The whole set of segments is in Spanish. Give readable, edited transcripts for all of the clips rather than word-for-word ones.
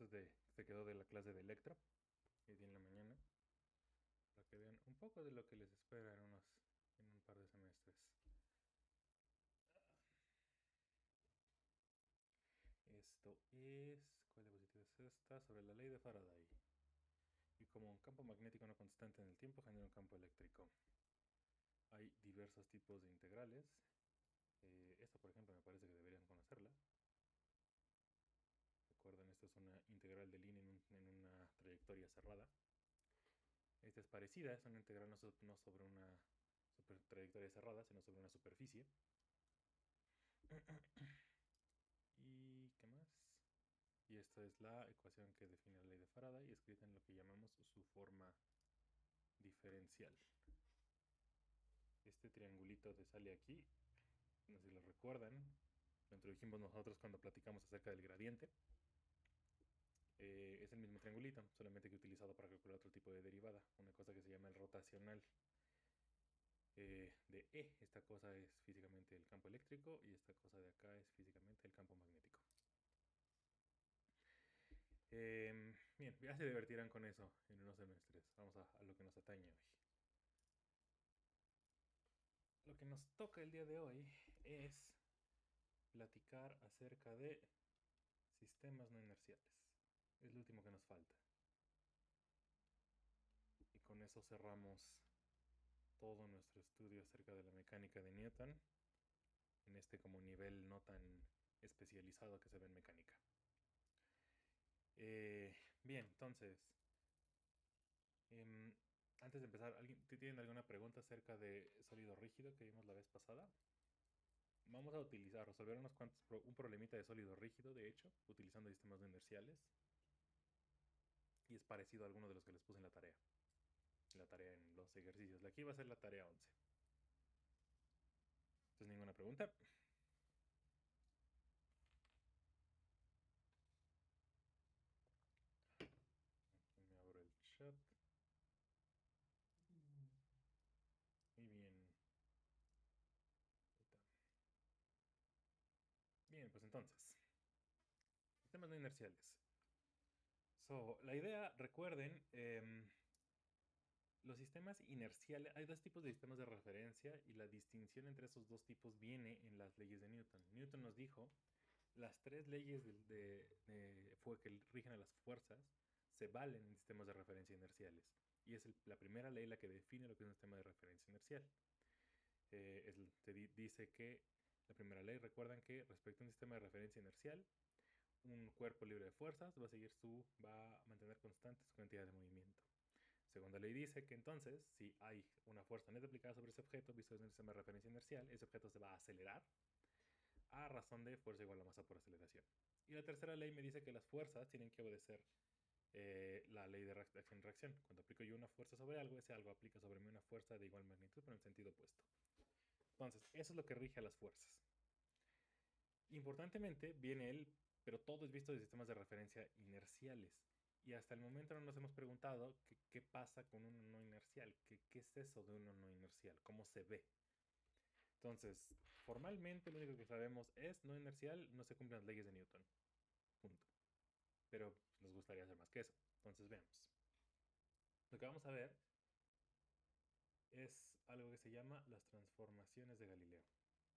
Se quedó de la clase de Electra, hoy día en la mañana, para que vean un poco de lo que les espera en un par de semestres. Esto es, ¿cuál diapositiva es esta? Sobre la ley de Faraday. Y como un campo magnético no constante en el tiempo genera un campo eléctrico. Hay diversos tipos de integrales. Esta, por ejemplo, me parece que deberían conocerla. Recuerden, esta es una integral de línea en una trayectoria cerrada. Esta es parecida, es una integral no sobre una trayectoria cerrada, sino sobre una superficie. ¿Y qué más? Y esta es la ecuación que define la ley de Faraday, escrita en lo que llamamos su forma diferencial. Este triangulito que sale aquí, no sé si lo recuerdan, lo introdujimos nosotros cuando platicamos acerca del gradiente. Es el mismo triangulito, solamente que utilizado para calcular otro tipo de derivada, una cosa que se llama el rotacional de E. Esta cosa es físicamente el campo eléctrico y esta cosa de acá es físicamente el campo magnético. Bien, ya se divertirán con eso en unos semestres. Vamos a lo que nos atañe hoy. Lo que nos toca el día de hoy es platicar acerca de sistemas no inerciales. Es lo último que nos falta. Y con eso cerramos todo nuestro estudio acerca de la mecánica de Newton en este como nivel no tan especializado que se ve en mecánica. Bien, entonces, antes de empezar, ¿tienen alguna pregunta acerca de sólido rígido que vimos la vez pasada? Vamos a resolver un problemita de sólido rígido, de hecho, utilizando sistemas no inerciales. Y es parecido a alguno de los que les puse en la tarea. En los ejercicios. Aquí va a ser la tarea 11. Entonces, ninguna pregunta. Aquí me abro el chat. Y bien. Bien, pues entonces. Sistemas no inerciales. La idea, recuerden, los sistemas inerciales, hay dos tipos de sistemas de referencia y la distinción entre esos dos tipos viene en las leyes de Newton. Newton nos dijo, las tres leyes que rigen a las fuerzas se valen en sistemas de referencia inerciales. Y es la primera ley la que define lo que es un sistema de referencia inercial. Dice que la primera ley, recuerdan que respecto a un sistema de referencia inercial, un cuerpo libre de fuerzas va a mantener constante su cantidad de movimiento. Segunda ley dice que entonces, si hay una fuerza neta aplicada sobre ese objeto, visto desde un sistema de referencia inercial, ese objeto se va a acelerar a razón de fuerza igual a masa por aceleración. Y la tercera ley me dice que las fuerzas tienen que obedecer la ley de acción-reacción. Cuando aplico yo una fuerza sobre algo, ese algo aplica sobre mí una fuerza de igual magnitud, pero en sentido opuesto. Entonces, eso es lo que rige a las fuerzas. Importantemente, viene pero todo es visto de sistemas de referencia inerciales. Y hasta el momento no nos hemos preguntado qué pasa con uno no inercial, qué es eso de uno no inercial, cómo se ve. Entonces, formalmente lo único que sabemos es no inercial, no se cumplen las leyes de Newton. Punto. Pero nos gustaría hacer más que eso. Entonces, veamos. Lo que vamos a ver es algo que se llama las transformaciones de Galileo,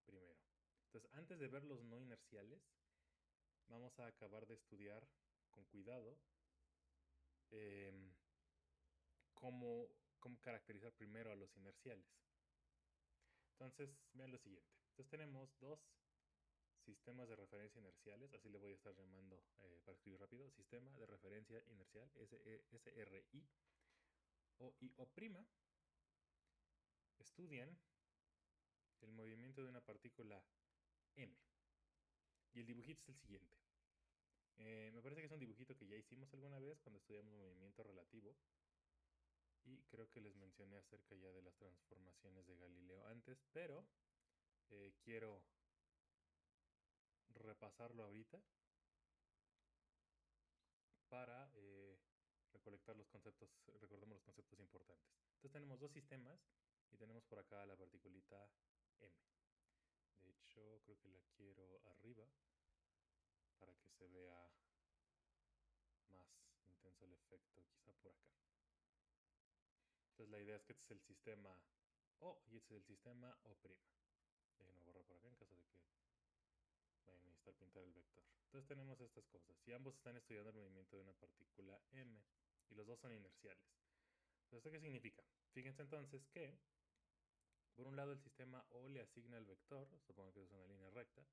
primero. Entonces, antes de ver los no inerciales, vamos a acabar de estudiar con cuidado eh, cómo caracterizar primero a los inerciales. Entonces, vean lo siguiente. Entonces tenemos dos sistemas de referencia inerciales, así le voy a estar llamando para escribir rápido, sistema de referencia inercial, SRI o IO', estudian el movimiento de una partícula M. Y el dibujito es el siguiente. Me parece que es un dibujito que ya hicimos alguna vez cuando estudiamos movimiento relativo. Y creo que les mencioné acerca ya de las transformaciones de Galileo antes, pero quiero repasarlo ahorita para recolectar los conceptos, recordemos los conceptos importantes. Entonces tenemos dos sistemas y tenemos por acá la particulita M. De hecho, creo que la quiero arriba para que se vea el efecto, quizá por acá. Entonces la idea es que este es el sistema O y este es el sistema O'. Déjenme borrar por acá en caso de que vayan a necesitar pintar el vector. Entonces tenemos estas cosas. Y ambos están estudiando el movimiento de una partícula m. Y los dos son inerciales. Entonces, ¿esto qué significa? Fíjense entonces que, por un lado, el sistema O le asigna el vector, supongo que es una línea recta,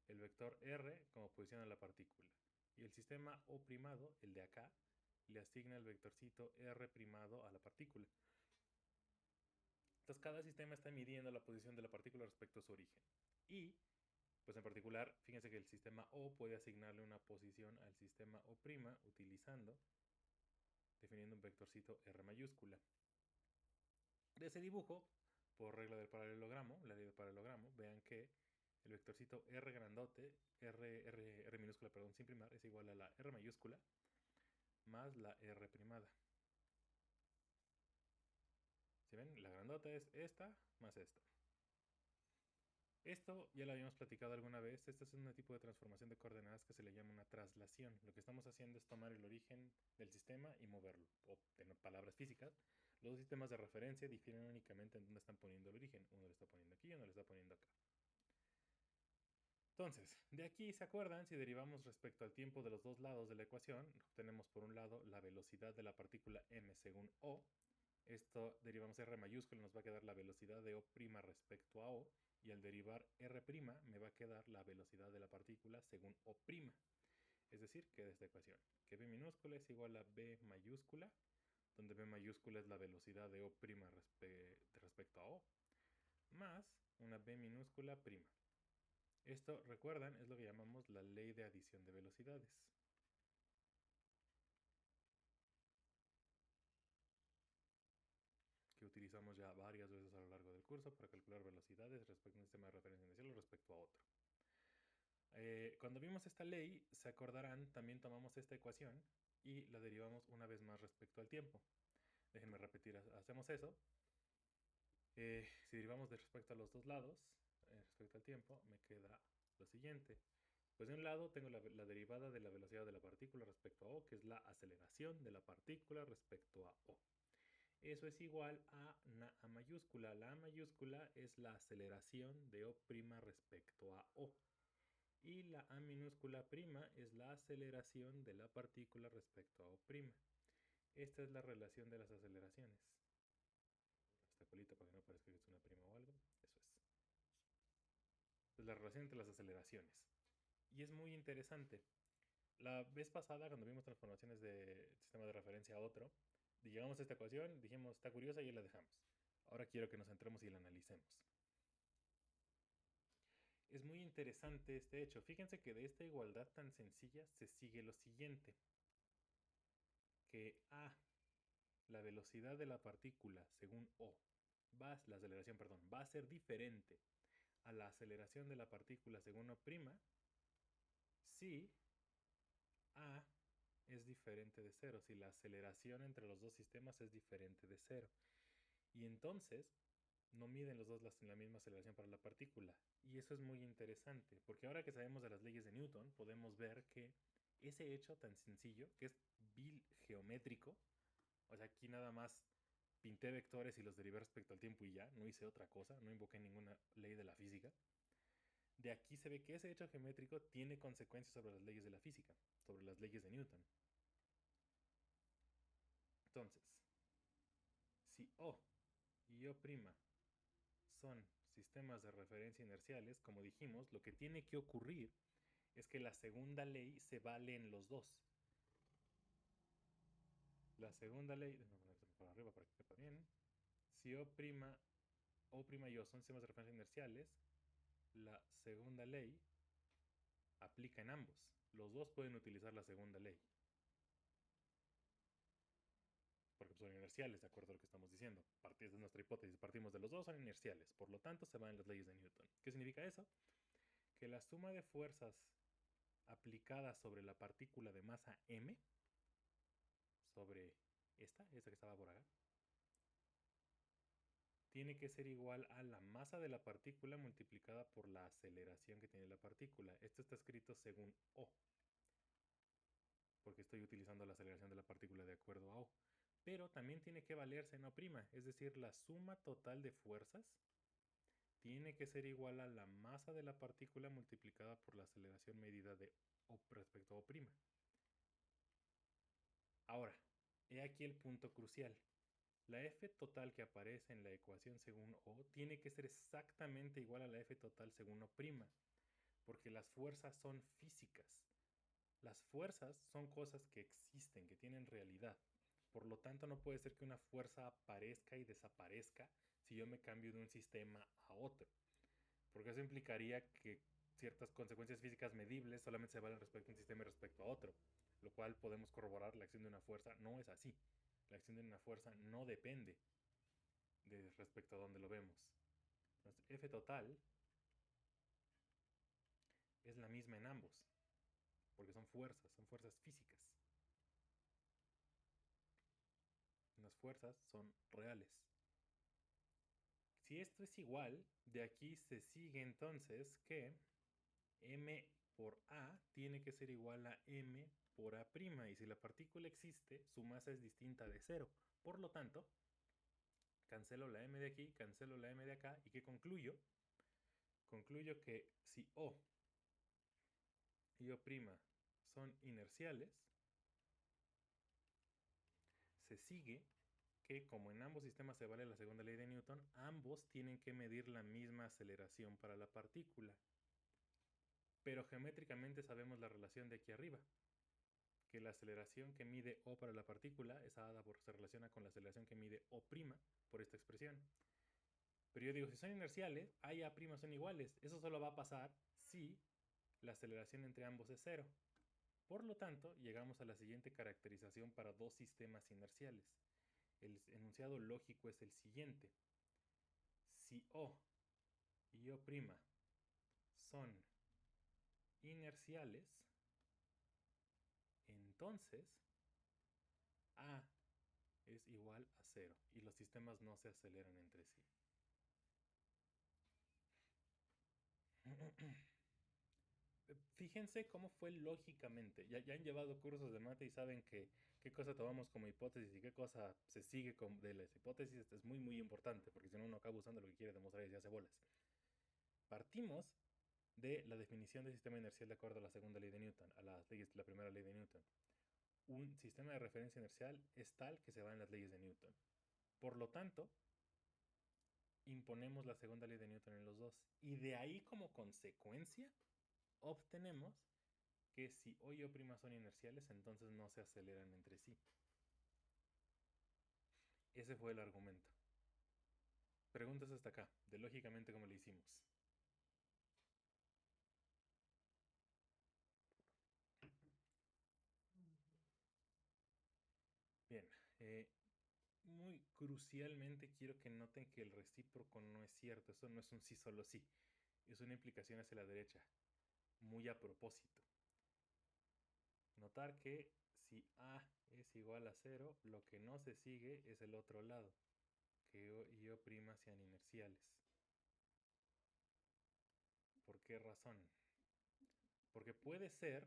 el vector r como posición a la partícula. Y el sistema O', el de acá, le asigna el vectorcito r' a la partícula. Entonces cada sistema está midiendo la posición de la partícula respecto a su origen. Y, pues en particular, fíjense que el sistema O puede asignarle una posición al sistema O' utilizando, definiendo un vectorcito r mayúscula. De ese dibujo, por regla del paralelogramo, la ley del paralelogramo, vean que el vectorcito r grandote, r minúscula, perdón, sin primar, es igual a la r mayúscula más la r primada. ¿Sí ven? La grandota es esta más esta. Esto ya lo habíamos platicado alguna vez. Este es un tipo de transformación de coordenadas que se le llama una traslación. Lo que estamos haciendo es tomar el origen del sistema y moverlo. O en palabras físicas, los dos sistemas de referencia difieren únicamente en dónde están poniendo el origen. Uno lo está poniendo aquí y uno lo está poniendo acá. Entonces, de aquí, ¿se acuerdan? Si derivamos respecto al tiempo de los dos lados de la ecuación, tenemos por un lado la velocidad de la partícula m según O. Esto derivamos r mayúscula, nos va a quedar la velocidad de O' respecto a O. Y al derivar r' me va a quedar la velocidad de la partícula según O'. Es decir, que de esta ecuación, que b minúscula es igual a b mayúscula, donde b mayúscula es la velocidad de O' respecto a O, más una b minúscula prima. Esto, recuerdan, es lo que llamamos la ley de adición de velocidades. Que utilizamos ya varias veces a lo largo del curso para calcular velocidades respecto a un sistema de referencia inicial o respecto a otro. Cuando vimos esta ley, se acordarán, también tomamos esta ecuación y la derivamos una vez más respecto al tiempo. Déjenme repetir, hacemos eso. Si derivamos de respecto a los dos lados, respecto al tiempo, me queda lo siguiente. Pues de un lado tengo la derivada de la velocidad de la partícula respecto a O, que es la aceleración de la partícula respecto a O. Eso es igual a A mayúscula. La A mayúscula es la aceleración de O' respecto a O. Y la A minúscula prima es la aceleración de la partícula respecto a O'. Esta es la relación de las aceleraciones. Esta colita para que no parezca que es una prima o algo. Eso es. Es la relación entre las aceleraciones. Y es muy interesante. La vez pasada, cuando vimos transformaciones de sistema de referencia a otro, llegamos a esta ecuación, dijimos, está curiosa y la dejamos. Ahora quiero que nos centremos y la analicemos. Es muy interesante este hecho. Fíjense que de esta igualdad tan sencilla se sigue lo siguiente. Que A, la velocidad de la partícula según O, la aceleración, perdón, va a ser diferente a la aceleración de la partícula según O' si A es diferente de cero, si la aceleración entre los dos sistemas es diferente de cero. Y entonces no miden los dos la misma aceleración para la partícula. Y eso es muy interesante, porque ahora que sabemos de las leyes de Newton, podemos ver que ese hecho tan sencillo, que es geométrico, o sea, aquí nada más pinté vectores y los derivé respecto al tiempo y ya, no hice otra cosa, no invoqué ninguna ley de la física. De aquí se ve que ese hecho geométrico tiene consecuencias sobre las leyes de la física, sobre las leyes de Newton. Entonces, si O y O' son sistemas de referencia inerciales, como dijimos, lo que tiene que ocurrir es que la segunda ley se vale en los dos. La segunda ley, déjame poner para arriba para que quepa bien. Si O' y O son sistemas de referencia inerciales, la segunda ley aplica en ambos. Los dos pueden utilizar la segunda ley. Porque son inerciales, de acuerdo a lo que estamos diciendo. De nuestra hipótesis, partimos de los dos, son inerciales. Por lo tanto, se van en las leyes de Newton. ¿Qué significa eso? Que la suma de fuerzas aplicadas sobre la partícula de masa m, sobre esta que estaba por acá, tiene que ser igual a la masa de la partícula multiplicada por la aceleración que tiene la partícula. Esto está escrito según O. porque estoy utilizando la aceleración de la partícula de acuerdo a O. Pero también tiene que valerse en O', es decir, la suma total de fuerzas tiene que ser igual a la masa de la partícula multiplicada por la aceleración medida de O respecto a O'. Ahora, he aquí el punto crucial. La F total que aparece en la ecuación según O tiene que ser exactamente igual a la F total según O', porque las fuerzas son físicas. Las fuerzas son cosas que existen, que tienen realidad. Por lo tanto, no puede ser que una fuerza aparezca y desaparezca si yo me cambio de un sistema a otro, porque eso implicaría que ciertas consecuencias físicas medibles solamente se valen respecto a un sistema y respecto a otro, lo cual podemos corroborar. La acción de una fuerza no es así. La acción de una fuerza no depende de respecto a donde lo vemos. Entonces, F total es la misma en ambos, porque son fuerzas físicas. Las fuerzas son reales. Si esto es igual, de aquí se sigue entonces que m por a tiene que ser igual a m por a', y si la partícula existe, su masa es distinta de cero. Por lo tanto, cancelo la m de aquí, cancelo la m de acá, ¿y qué concluyo? Concluyo que si O y O' son inerciales, se sigue que, como en ambos sistemas se vale la segunda ley de Newton, ambos tienen que medir la misma aceleración para la partícula. Pero geométricamente sabemos la relación de aquí arriba, que la aceleración que mide O para la partícula es dada por se relaciona con la aceleración que mide O' por esta expresión. Pero yo digo, si son inerciales, A y A' son iguales. Eso solo va a pasar si la aceleración entre ambos es cero. Por lo tanto, llegamos a la siguiente caracterización para dos sistemas inerciales. El enunciado lógico es el siguiente. Si O y O' son inerciales, entonces A es igual a cero y los sistemas no se aceleran entre sí. Fíjense cómo fue lógicamente. Ya han llevado cursos de mate y saben que qué cosa tomamos como hipótesis y qué cosa se sigue de las hipótesis. Esto es muy, muy importante, porque si no, uno acaba usando lo que quiere demostrar y se hace bolas. Partimos de la definición del sistema inercial de acuerdo a la segunda ley de Newton, a las leyes de la primera ley de Newton. Un sistema de referencia inercial es tal que se va en las leyes de Newton. Por lo tanto, imponemos la segunda ley de Newton en los dos. Y de ahí, como consecuencia, obtenemos que si O y O' son inerciales, entonces no se aceleran entre sí. Ese fue el argumento. Preguntas hasta acá, de lógicamente cómo le hicimos. Bien, muy crucialmente quiero que noten que el recíproco no es cierto. Eso no es un sí solo sí. Es una implicación hacia la derecha, muy a propósito. Notar que si A es igual a 0, lo que no se sigue es el otro lado, que O y O' sean inerciales. ¿Por qué razón? Porque puede ser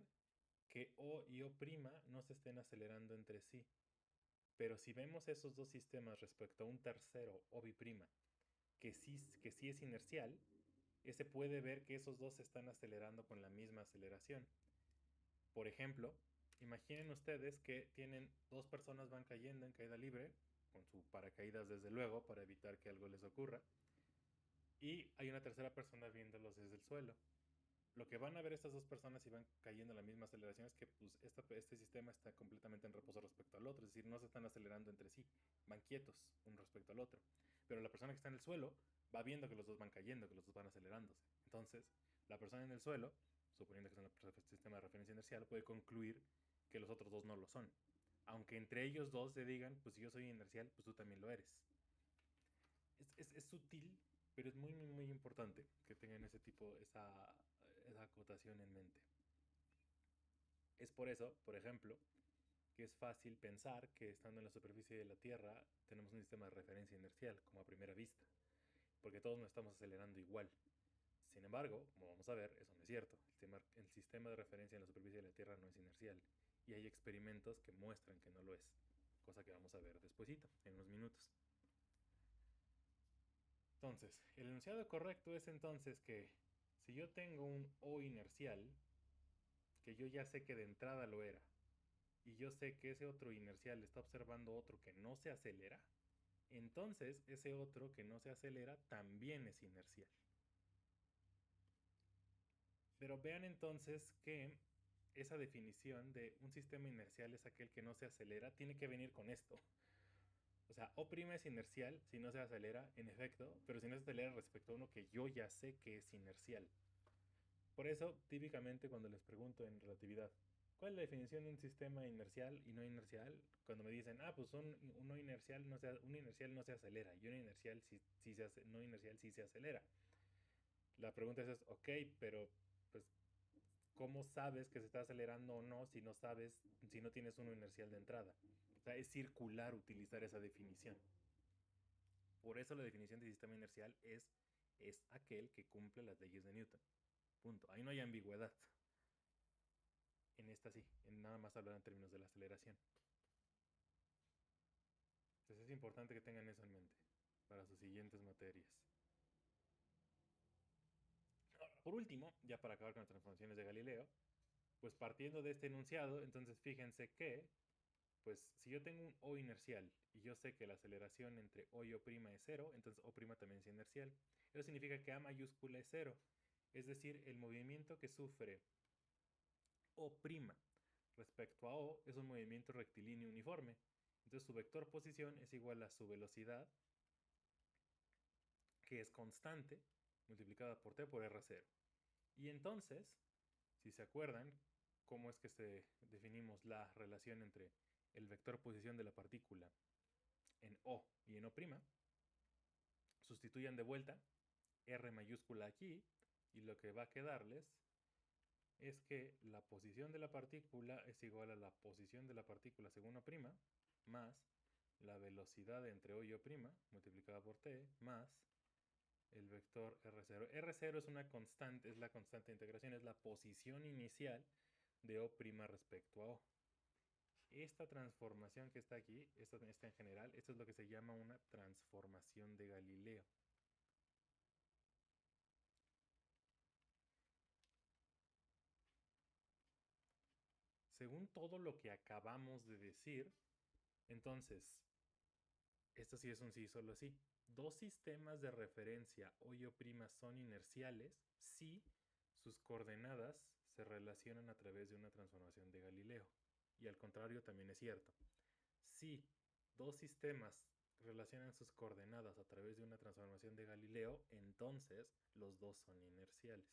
que O y O' no se estén acelerando entre sí. Pero si vemos esos dos sistemas respecto a un tercero, O', que sí es inercial, ese puede ver que esos dos se están acelerando con la misma aceleración. Por ejemplo, imaginen ustedes que tienen dos personas van cayendo en caída libre, con su paracaídas desde luego, para evitar que algo les ocurra, y hay una tercera persona viéndolos desde el suelo. Lo que van a ver estas dos personas si van cayendo a la misma aceleración es que pues, este sistema está completamente en reposo respecto al otro, es decir, no se están acelerando entre sí, van quietos un respecto al otro. Pero la persona que está en el suelo va viendo que los dos van cayendo, que los dos van acelerándose. Entonces, la persona en el suelo, suponiendo que son el sistema de referencia inercial, puede concluir que los otros dos no lo son. Aunque entre ellos dos se digan, pues si yo soy inercial, pues tú también lo eres. Es sutil, pero es muy, muy importante que tengan ese tipo, esa acotación en mente. Es por eso, por ejemplo, que es fácil pensar que estando en la superficie de la Tierra tenemos un sistema de referencia inercial, como a primera vista, porque todos nos estamos acelerando igual. Sin embargo, como vamos a ver, eso no es cierto. El sistema de referencia en la superficie de la Tierra no es inercial. y hay experimentos que muestran que no lo es, cosa que vamos a ver despuesito, en unos minutos. Entonces, el enunciado correcto es entonces que si yo tengo un O inercial, que yo ya sé que de entrada lo era, y yo sé que ese otro inercial está observando otro que no se acelera, entonces ese otro que no se acelera también es inercial. Pero vean entonces que esa definición de un sistema inercial es aquel que no se acelera tiene que venir con esto. O sea, O' es inercial si no se acelera, en efecto, pero si no se acelera respecto a uno que yo ya sé que es inercial. Por eso, típicamente cuando les pregunto en relatividad, ¿cuál es la definición de un sistema inercial y no inercial? Cuando me dicen, pues un no inercial un inercial no se acelera y un inercial no inercial sí se acelera. La pregunta es, ok, pero pues, ¿cómo sabes que se está acelerando o no si no sabes, si no tienes uno inercial de entrada? O sea, es circular utilizar esa definición. Por eso la definición de sistema inercial es aquel que cumple las leyes de Newton. Punto. Ahí no hay ambigüedad. En esta sí, en nada más hablar en términos de la aceleración. Entonces es importante que tengan eso en mente para sus siguientes materias. Ahora, por último, ya para acabar con las transformaciones de Galileo, pues partiendo de este enunciado, entonces fíjense que, pues si yo tengo un O inercial y yo sé que la aceleración entre O y O' es cero, entonces O' también es inercial. Eso significa que A mayúscula es cero, es decir, el movimiento que sufre O' respecto a O es un movimiento rectilíneo uniforme. Entonces su vector posición es igual a su velocidad, que es constante, multiplicada por T por R0. Y entonces, si se acuerdan, cómo es que definimos la relación entre el vector posición de la partícula en O y en O', sustituyan de vuelta R mayúscula aquí y lo que va a quedarles es que la posición de la partícula es igual a la posición de la partícula según O' más la velocidad entre O y O' multiplicada por T más el vector R0. R0 es una constante, es la constante de integración, es la posición inicial de O' respecto a O. Esta transformación que está aquí, esta en general, esto es lo que se llama una transformación de Galileo. Según todo lo que acabamos de decir, entonces, esto sí es un sí solo sí. Dos sistemas de referencia O y O' son inerciales si sus coordenadas se relacionan a través de una transformación de Galileo. Y al contrario también es cierto. Si dos sistemas relacionan sus coordenadas a través de una transformación de Galileo, entonces los dos son inerciales.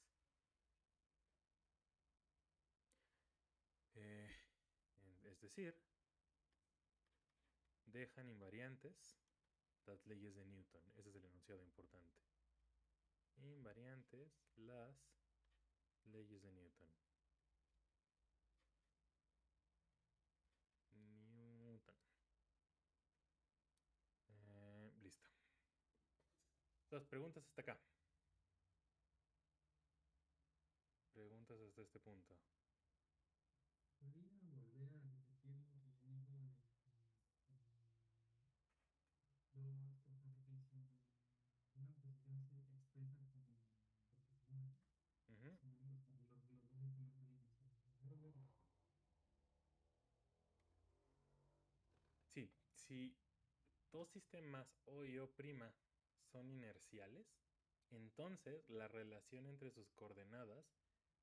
Es decir, dejan invariantes las leyes de Newton. Ese es el enunciado importante. Invariantes las leyes de Newton. Listo. Las preguntas hasta acá. Preguntas hasta este punto. ¿Podría volver a repetir el procedimiento de dos cosas que una posición se expresa como vertical, Uh-huh. los dos sistemas son iniciales? Sí, si dos sistemas O y O' son inerciales, entonces la relación entre sus coordenadas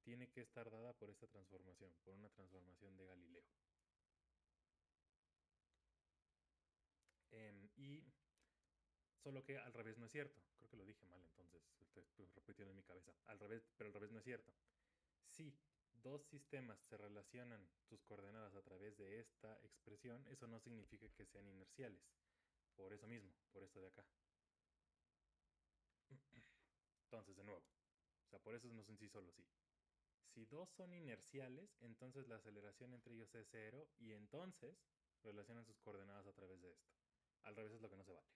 tiene que estar dada por esta transformación, por una transformación de Galileo. Y solo que al revés no es cierto. Creo que lo dije mal, entonces estoy repitiendo en mi cabeza. Al revés, pero al revés no es cierto. Si dos sistemas se relacionan sus coordenadas a través de esta expresión, eso no significa que sean inerciales. Por eso mismo, por esto de acá. Entonces, de nuevo. O sea, por eso no es un sí solo sí. Si dos son inerciales, entonces la aceleración entre ellos es cero y entonces relacionan sus coordenadas a través de esto. Al revés es lo que no se vale.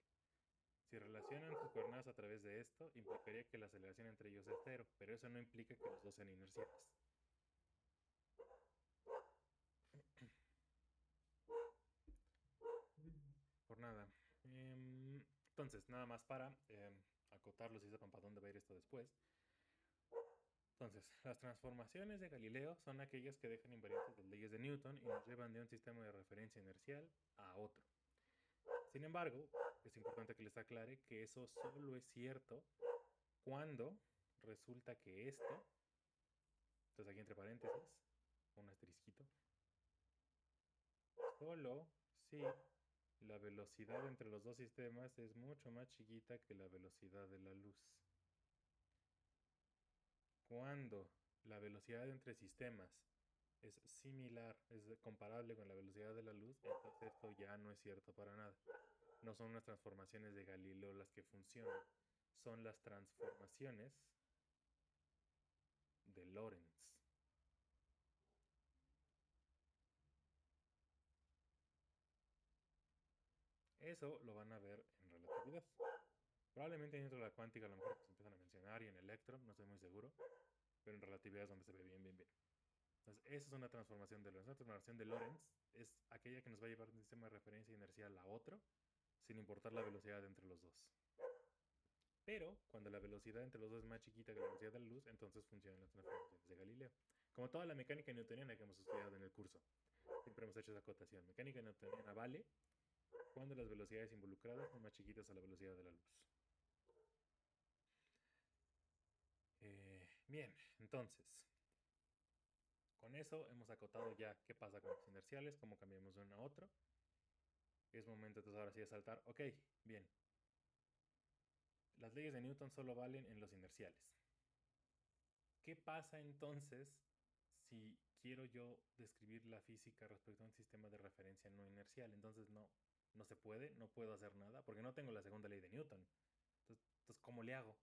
Si relacionan sus coordenadas a través de esto, implicaría que la aceleración entre ellos es cero, pero eso no implica que los dos sean inerciales. nada. Entonces, nada más para acotarlo si sepan para dónde va a ir esto después. Entonces, las transformaciones de Galileo son aquellas que dejan invariantes las leyes de Newton y nos llevan de un sistema de referencia inercial a otro. Sin embargo, es importante que les aclare que eso solo es cierto cuando resulta que esto, entonces aquí entre paréntesis, un asterisquito, solo si la velocidad entre los dos sistemas es mucho más chiquita que la velocidad de la luz. Cuando la velocidad entre sistemas es similar, es comparable con la velocidad de la luz, entonces esto ya no es cierto para nada. No son unas transformaciones de Galileo las que funcionan, son las transformaciones de Lorentz. Eso lo van a ver en relatividad. Probablemente dentro de la cuántica a lo mejor se empiezan a mencionar y en electron, no estoy muy seguro, pero en relatividad es donde se ve bien. Entonces, esa es una transformación de Lorentz. Una transformación de Lorentz es aquella que nos va a llevar de un sistema de referencia inercial a otro, sin importar la velocidad entre los dos. Pero cuando la velocidad entre los dos es más chiquita que la velocidad de la luz, entonces funcionan las transformaciones de Galileo. Como toda la mecánica newtoniana que hemos estudiado en el curso. Siempre hemos hecho esa acotación. Mecánica newtoniana vale cuando las velocidades involucradas son más chiquitas a la velocidad de la luz. Bien, entonces, con eso hemos acotado ya qué pasa con los inerciales, cómo cambiamos de uno a otro. Es momento entonces ahora sí de saltar. Ok, bien. Las leyes de Newton solo valen en los inerciales. ¿Qué pasa entonces si quiero yo describir la física respecto a un sistema de referencia no inercial? Entonces no se puede, no puedo hacer nada porque no tengo la segunda ley de Newton. Entonces ¿cómo le hago?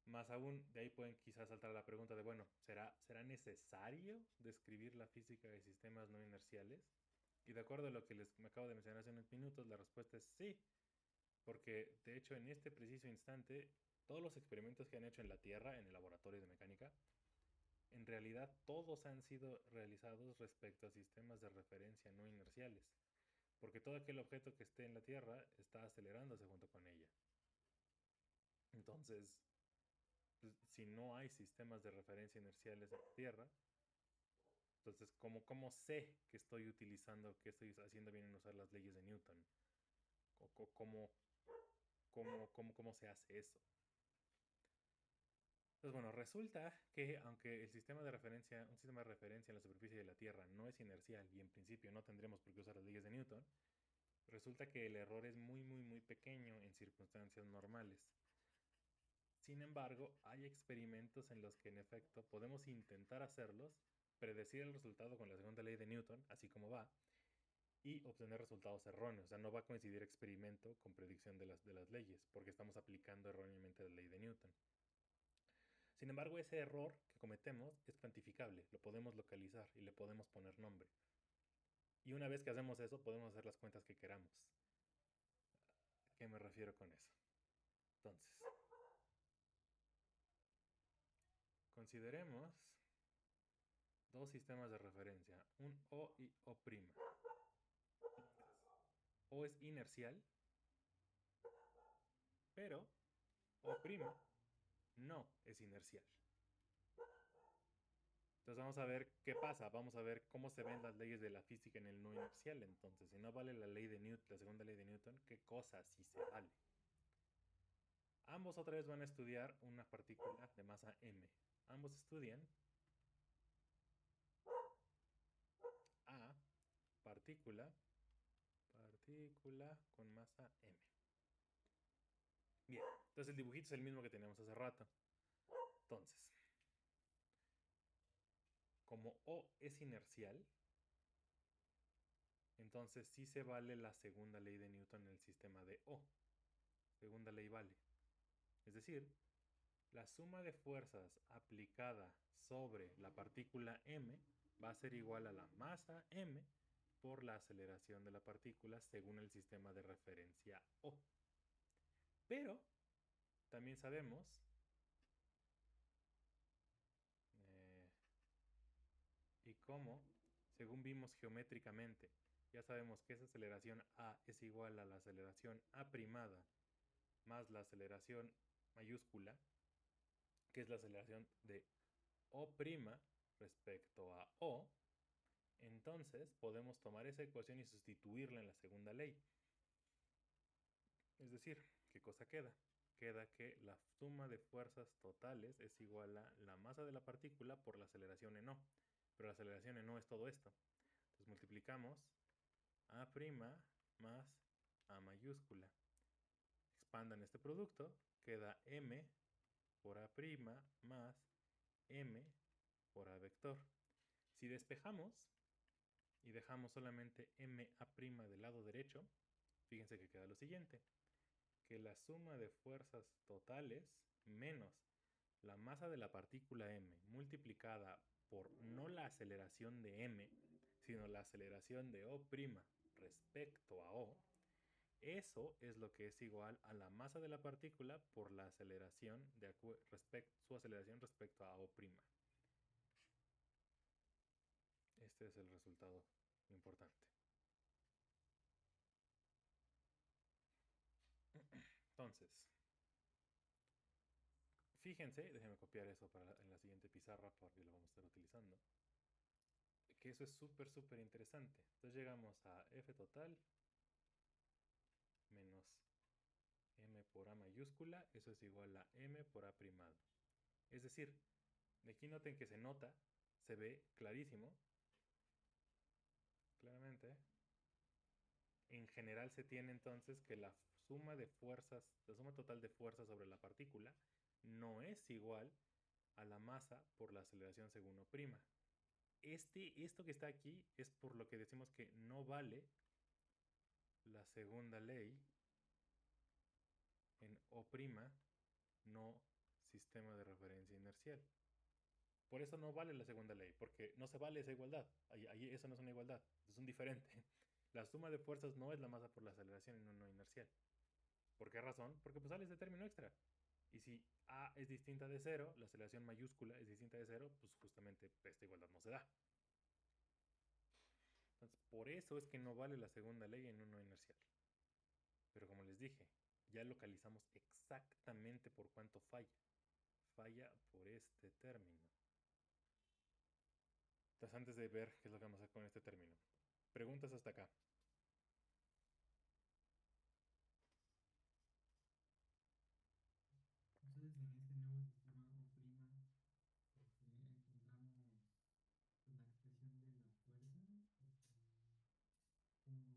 Más aún, de ahí pueden quizás saltar a la pregunta de, bueno, ¿será necesario describir la física de sistemas no inerciales? Y de acuerdo a lo que me acabo de mencionar hace unos minutos, la respuesta es sí, porque de hecho en este preciso instante, todos los experimentos que han hecho en la Tierra, en el laboratorio de mecánica, en realidad todos han sido realizados respecto a sistemas de referencia no inerciales, porque todo aquel objeto que esté en la Tierra está acelerándose junto con ella. Entonces, si no hay sistemas de referencia inerciales en la Tierra, entonces, ¿cómo sé que estoy utilizando, que estoy haciendo bien en usar las leyes de Newton? ¿Cómo se hace eso? Entonces, bueno, resulta que aunque el sistema de referencia, un sistema de referencia en la superficie de la Tierra no es inercial y en principio no tendremos por qué usar las leyes de Newton, resulta que el error es muy pequeño en circunstancias normales. Sin embargo, hay experimentos en los que en efecto podemos intentar hacerlos, predecir el resultado con la segunda ley de Newton, así como va, y obtener resultados erróneos. O sea, no va a coincidir experimento con predicción de las leyes, porque estamos aplicando erróneamente la ley de Newton. Sin embargo, ese error que cometemos es cuantificable, lo podemos localizar y le podemos poner nombre. Y una vez que hacemos eso, podemos hacer las cuentas que queramos. ¿A qué me refiero con eso? Entonces, consideremos dos sistemas de referencia, un O y O'. O es inercial, pero O' no es inercial. Entonces vamos a ver qué pasa, vamos a ver cómo se ven las leyes de la física en el no inercial. Entonces, si no vale la ley de Newton, la segunda ley de Newton, ¿qué cosa sí se vale? Ambos otra vez van a estudiar una partícula de masa m. Ambos estudian a partícula con masa m. Bien, entonces el dibujito es el mismo que teníamos hace rato. Entonces, como O es inercial, entonces sí se vale la segunda ley de Newton en el sistema de O. Segunda ley vale. Es decir, la suma de fuerzas aplicada sobre la partícula m va a ser igual a la masa m por la aceleración de la partícula según el sistema de referencia O. Pero también sabemos y cómo, según vimos geométricamente, ya sabemos que esa aceleración A es igual a la aceleración A primada más la aceleración mayúscula, que es la aceleración de O' respecto a O, entonces podemos tomar esa ecuación y sustituirla en la segunda ley. Es decir, ¿qué cosa queda? Queda que la suma de fuerzas totales es igual a la masa de la partícula por la aceleración en O. Pero la aceleración en O es todo esto. Entonces multiplicamos A' más A mayúscula. Expandan este producto, queda M por A' más M por A vector. Si despejamos y dejamos solamente MA' del lado derecho, fíjense que queda lo siguiente, que la suma de fuerzas totales menos la masa de la partícula M multiplicada por no la aceleración de M, sino la aceleración de O' respecto a O, eso es lo que es igual a la masa de la partícula por la aceleración de su aceleración respecto a O'. Este es el resultado importante. Entonces, fíjense, déjenme copiar eso en la siguiente pizarra porque lo vamos a estar utilizando, que eso es súper, súper interesante. Entonces llegamos a F total menos M por A mayúscula, eso es igual a M por A primado. Es decir, de aquí noten que se nota, se ve clarísimo, claramente. En general se tiene entonces que la suma de fuerzas, la suma total de fuerzas sobre la partícula no es igual a la masa por la aceleración según O'. Esto que está aquí es por lo que decimos que no vale la segunda ley en O', no sistema de referencia inercial. Por eso no vale la segunda ley, porque no se vale esa igualdad. Ahí eso no es una igualdad, es un diferente. La suma de fuerzas no es la masa por la aceleración en un no inercial. ¿Por qué razón? Porque pues sale ese término extra. Y si A es distinta de 0, la aceleración mayúscula es distinta de 0, pues justamente esta igualdad no se da. Entonces, por eso es que no vale la segunda ley en un no inercial. Pero como les dije, ya localizamos exactamente por cuánto falla. Falla por este término. Entonces, antes de ver qué es lo que vamos a hacer con este término, preguntas hasta acá. Entonces, en este nuevo sistema O', encontramos pues, la expresión de la fuerza,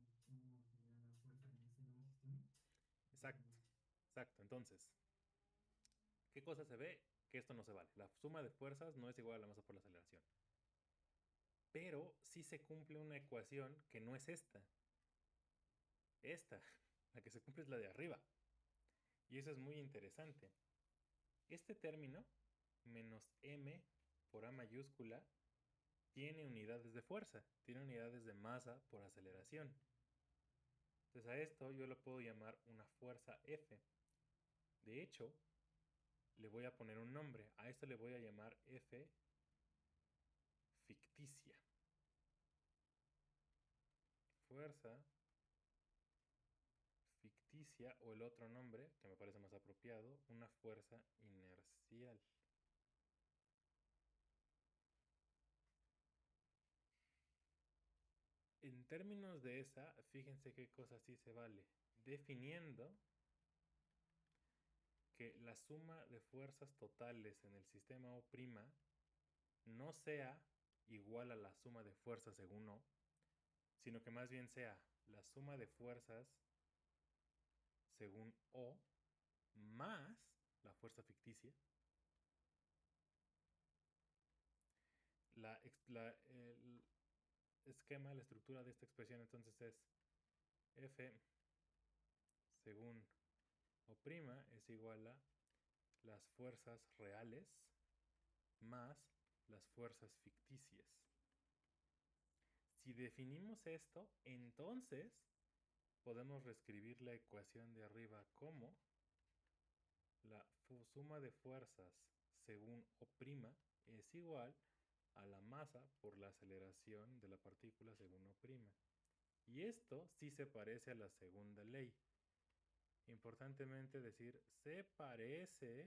cómo sería la fuerza en este nuevo sistema. Exacto, exacto. Entonces, ¿qué cosa se ve? Que esto no se vale. La suma de fuerzas no es igual a la masa por la aceleración. Pero sí se cumple una ecuación que no es esta. Esta, la que se cumple es la de arriba. Y eso es muy interesante. Este término, menos m por A mayúscula, tiene unidades de fuerza, tiene unidades de masa por aceleración. Entonces a esto yo lo puedo llamar una fuerza F. De hecho, le voy a poner un nombre. A esto le voy a llamar F ficticia. Fuerza ficticia, o el otro nombre, que me parece más apropiado, una fuerza inercial. En términos de esa, fíjense qué cosa sí se vale. Definiendo que la suma de fuerzas totales en el sistema O' no sea igual a la suma de fuerzas según O, sino que más bien sea la suma de fuerzas según O más la fuerza ficticia. El esquema, la estructura de esta expresión entonces es F según O' es igual a las fuerzas reales más las fuerzas ficticias. Si definimos esto, entonces podemos reescribir la ecuación de arriba como la suma de fuerzas según O' es igual a la masa por la aceleración de la partícula según O'. Y esto sí se parece a la segunda ley. Importantemente decir, se parece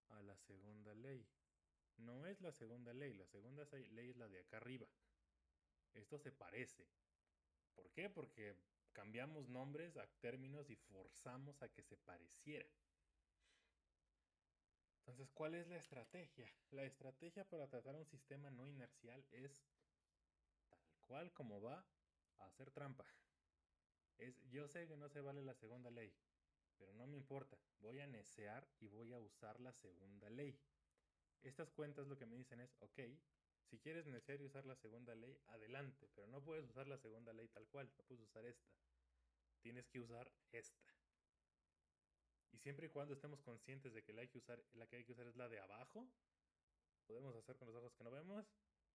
a la segunda ley. No es la segunda ley, la segunda ley es la de acá arriba. Esto se parece. ¿Por qué? Porque cambiamos nombres a términos y forzamos a que se pareciera. Entonces, ¿cuál es la estrategia? La estrategia para tratar un sistema no inercial es tal cual como va a hacer trampa. Yo sé que no se vale la segunda ley, pero no me importa. Voy a necear y voy a usar la segunda ley. Estas cuentas lo que me dicen es, ok, si quieres necear y usar la segunda ley, adelante, pero no puedes usar la segunda ley tal cual, no puedes usar esta. Tienes que usar esta. Y siempre y cuando estemos conscientes de que la que hay que usar es la de abajo, podemos hacer con los ojos que no vemos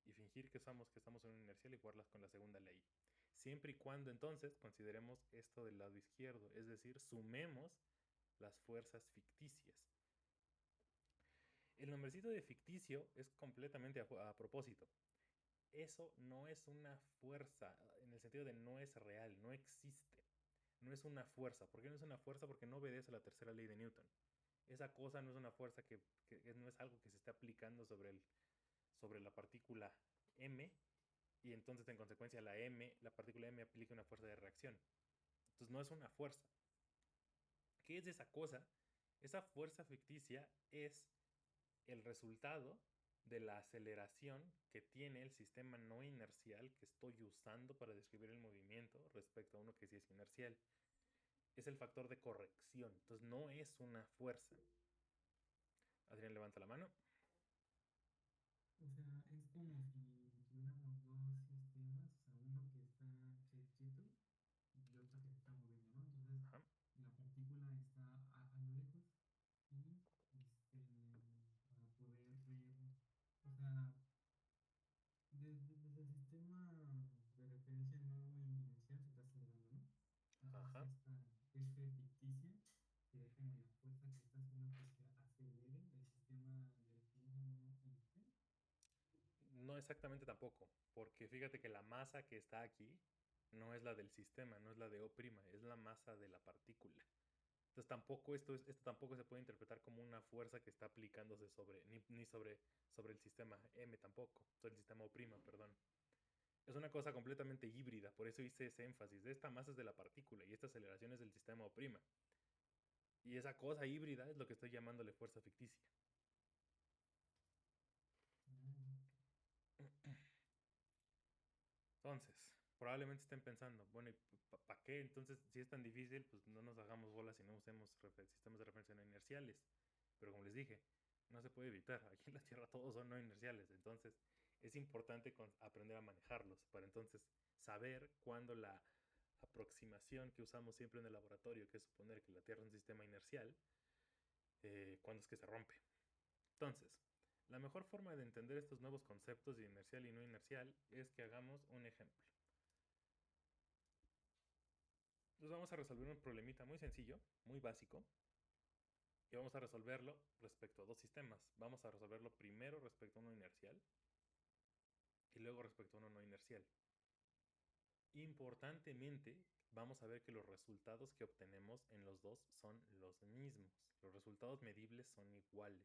y fingir que estamos en un inercial y jugarlas con la segunda ley. Siempre y cuando entonces consideremos esto del lado izquierdo, es decir, sumemos las fuerzas ficticias. El nombrecito de ficticio es completamente a propósito. Eso no es una fuerza, en el sentido de no es real, no existe. No es una fuerza. ¿Por qué no es una fuerza? Porque no obedece a la tercera ley de Newton. Esa cosa no es una fuerza que no es algo que se esté aplicando sobre la partícula m, y entonces en consecuencia la partícula m aplica una fuerza de reacción. Entonces no es una fuerza. ¿Qué es esa cosa? Esa fuerza ficticia es el resultado de la aceleración que tiene el sistema no inercial que estoy usando para describir el movimiento respecto a uno que sí es inercial. Es el factor de corrección, entonces no es una fuerza. Adrián levanta la mano. O sea, es como si tuviéramos dos sistemas, o sea, uno que está quieto y otro que se está moviendo, ¿no? Entonces, Ajá. la partícula está a lo lejos y para poder ver, o sea, desde el sistema de referencia no inercial se está acelerando, ¿no? Ajá. Entonces, esta F ficticia sería como la fuerza que está haciendo que se acelere el sistema de referencia no inercial. No exactamente tampoco, porque fíjate que la masa que está aquí no es la del sistema, no es la de O', es la masa de la partícula. Entonces tampoco esto tampoco se puede interpretar como una fuerza que está aplicándose ni sobre el sistema M tampoco, sobre el sistema O', perdón. Es una cosa completamente híbrida, por eso hice ese énfasis. Esta masa es de la partícula y esta aceleración es del sistema O'. Y esa cosa híbrida es lo que estoy llamándole fuerza ficticia. Ah, Entonces, probablemente estén pensando, bueno, ¿y para qué? Entonces, si es tan difícil, pues no nos hagamos bolas y no usemos sistemas de referencia no inerciales. Pero como les dije, no se puede evitar. Aquí en la Tierra todos son no inerciales. Entonces, es importante aprender a manejarlos para entonces saber cuándo la aproximación que usamos siempre en el laboratorio, que es suponer que la Tierra es un sistema inercial, cuándo es que se rompe. Entonces, la mejor forma de entender estos nuevos conceptos de inercial y no inercial es que hagamos un ejemplo. Entonces vamos a resolver un problemita muy sencillo, muy básico, y vamos a resolverlo respecto a dos sistemas. Vamos a resolverlo primero respecto a uno inercial y luego respecto a uno no inercial. Importantemente, vamos a ver que los resultados que obtenemos en los dos son los mismos. Los resultados medibles son iguales.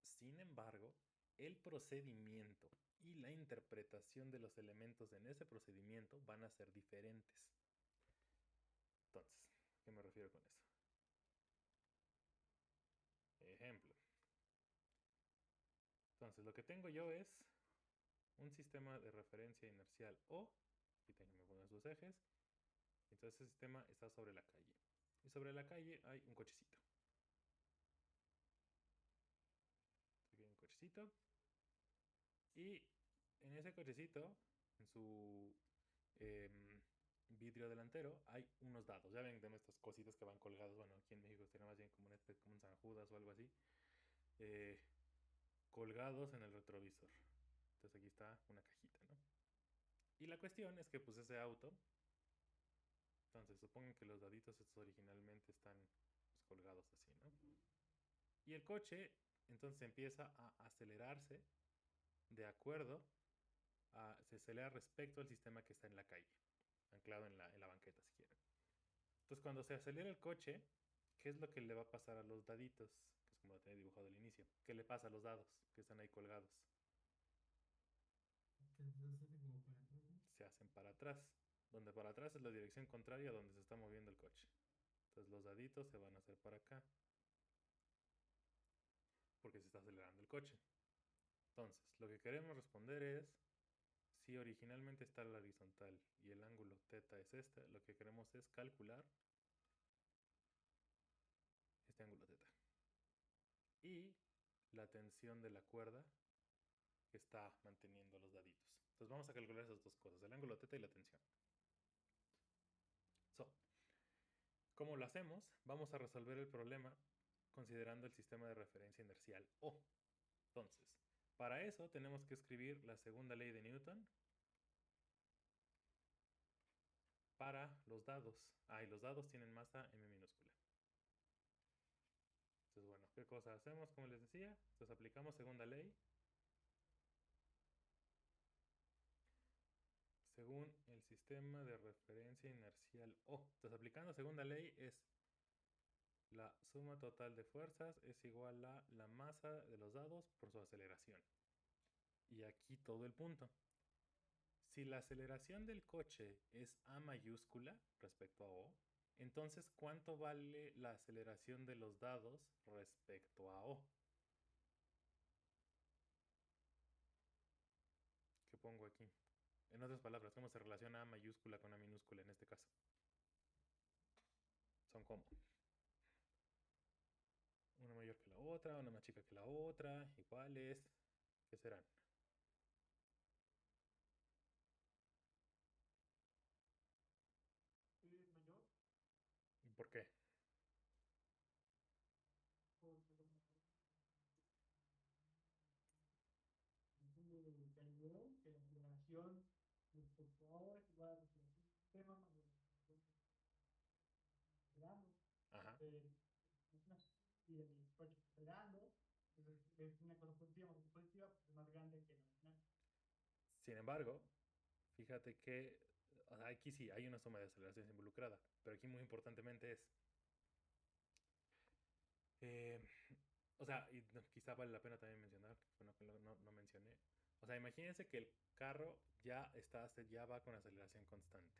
Sin embargo, el procedimiento y la interpretación de los elementos en ese procedimiento van a ser diferentes. Entonces, ¿qué me refiero con eso? Ejemplo. Entonces, lo que tengo yo es un sistema de referencia inercial O, y tengo me ponen sus ejes, entonces ese sistema está sobre la calle. Y sobre la calle hay un cochecito. Aquí hay un cochecito. Y en ese cochecito, en su vidrio delantero, hay unos dados. Ya ven de estas cositas que van colgados. Bueno, aquí en México sería más bien como un San Judas o algo así. Eh, colgados en el retrovisor. Entonces aquí está una cajita, ¿no? Y la cuestión es que pues ese auto, entonces supongan que los daditos estos originalmente están pues, colgados así, ¿no? Y el coche entonces empieza a acelerarse de acuerdo se acelera respecto al sistema que está en la calle. anclado en la banqueta si quieren. Entonces cuando se acelera el coche, ¿qué es lo que le va a pasar a los daditos? Que es como lo tenía dibujado al inicio. ¿Qué le pasa a los dados que están ahí colgados? Entonces sale como para atrás, ¿no? Se hacen para atrás. Donde para atrás es la dirección contraria a donde se está moviendo el coche. Entonces los daditos se van a hacer para acá, porque se está acelerando el coche. Entonces, lo que queremos responder es, si originalmente está la horizontal y el ángulo θ es este, lo que queremos es calcular este ángulo θ. Y la tensión de la cuerda que está manteniendo los daditos. Entonces vamos a calcular esas dos cosas, el ángulo θ y la tensión. So, ¿cómo lo hacemos? Vamos a resolver el problema considerando el sistema de referencia inercial O. Entonces, para eso tenemos que escribir la segunda ley de Newton para los dados. Y los dados tienen masa m minúscula. Entonces, bueno, ¿qué cosa hacemos? Como les decía, entonces aplicamos segunda ley. Según el sistema de referencia inercial O. Entonces, aplicando segunda ley es la suma total de fuerzas es igual a la masa de los dados por su aceleración. Y aquí todo el punto. Si la aceleración del coche es A mayúscula respecto a O, entonces ¿cuánto vale la aceleración de los dados respecto a O? ¿Qué pongo aquí? En otras palabras, ¿cómo se relaciona A mayúscula con A minúscula en este caso? Son como una mayor que la otra, una más chica que la otra, iguales. ¿Qué serán? Mayor, ¿Por qué? porque lo mejor de calibró que la aceleración respecto a ahora es igual a la aceleración del sistema más la aceleración acelerando. Ajá. Y el coche está acelerando, entonces es una cosa positiva, más positiva, pues es más grande que la original. Sin embargo, fíjate que o sea, aquí sí hay una suma de aceleraciones involucrada, pero aquí muy importantemente es, eh, o sea, y quizá vale la pena también mencionar, que no mencioné, o sea, imagínense que el carro ya va con aceleración constante.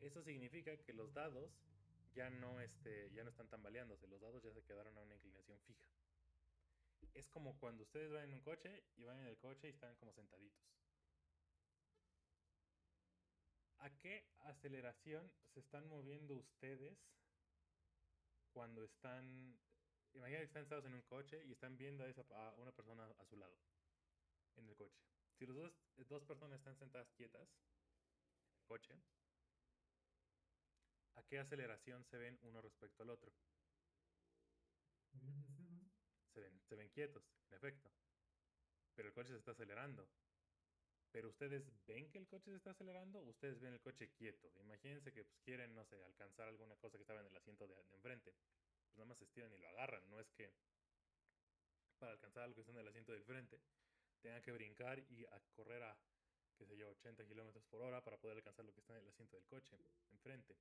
Eso significa que los dados ya no están tambaleándose, los dados ya se quedaron a una inclinación fija. Es como cuando ustedes van en un coche y van en el coche y están como sentaditos. ¿A qué aceleración se están moviendo ustedes cuando están... Imagina que están sentados en un coche y están viendo a una persona a su lado en el coche. Si los dos personas están sentadas quietas en el coche, ¿a qué aceleración se ven uno respecto al otro? Debería de ser, ¿no? Se ven quietos, en efecto, pero el coche se está acelerando. Pero ustedes ven que el coche se está acelerando, ustedes ven el coche quieto. Imagínense que pues, quieren, no sé, alcanzar alguna cosa que estaba en el asiento de enfrente. Pues nada más se estiran y lo agarran. No es que para alcanzar algo que está en el asiento del frente tengan que brincar y a correr a, qué sé yo, 80 kilómetros por hora para poder alcanzar lo que está en el asiento del coche enfrente.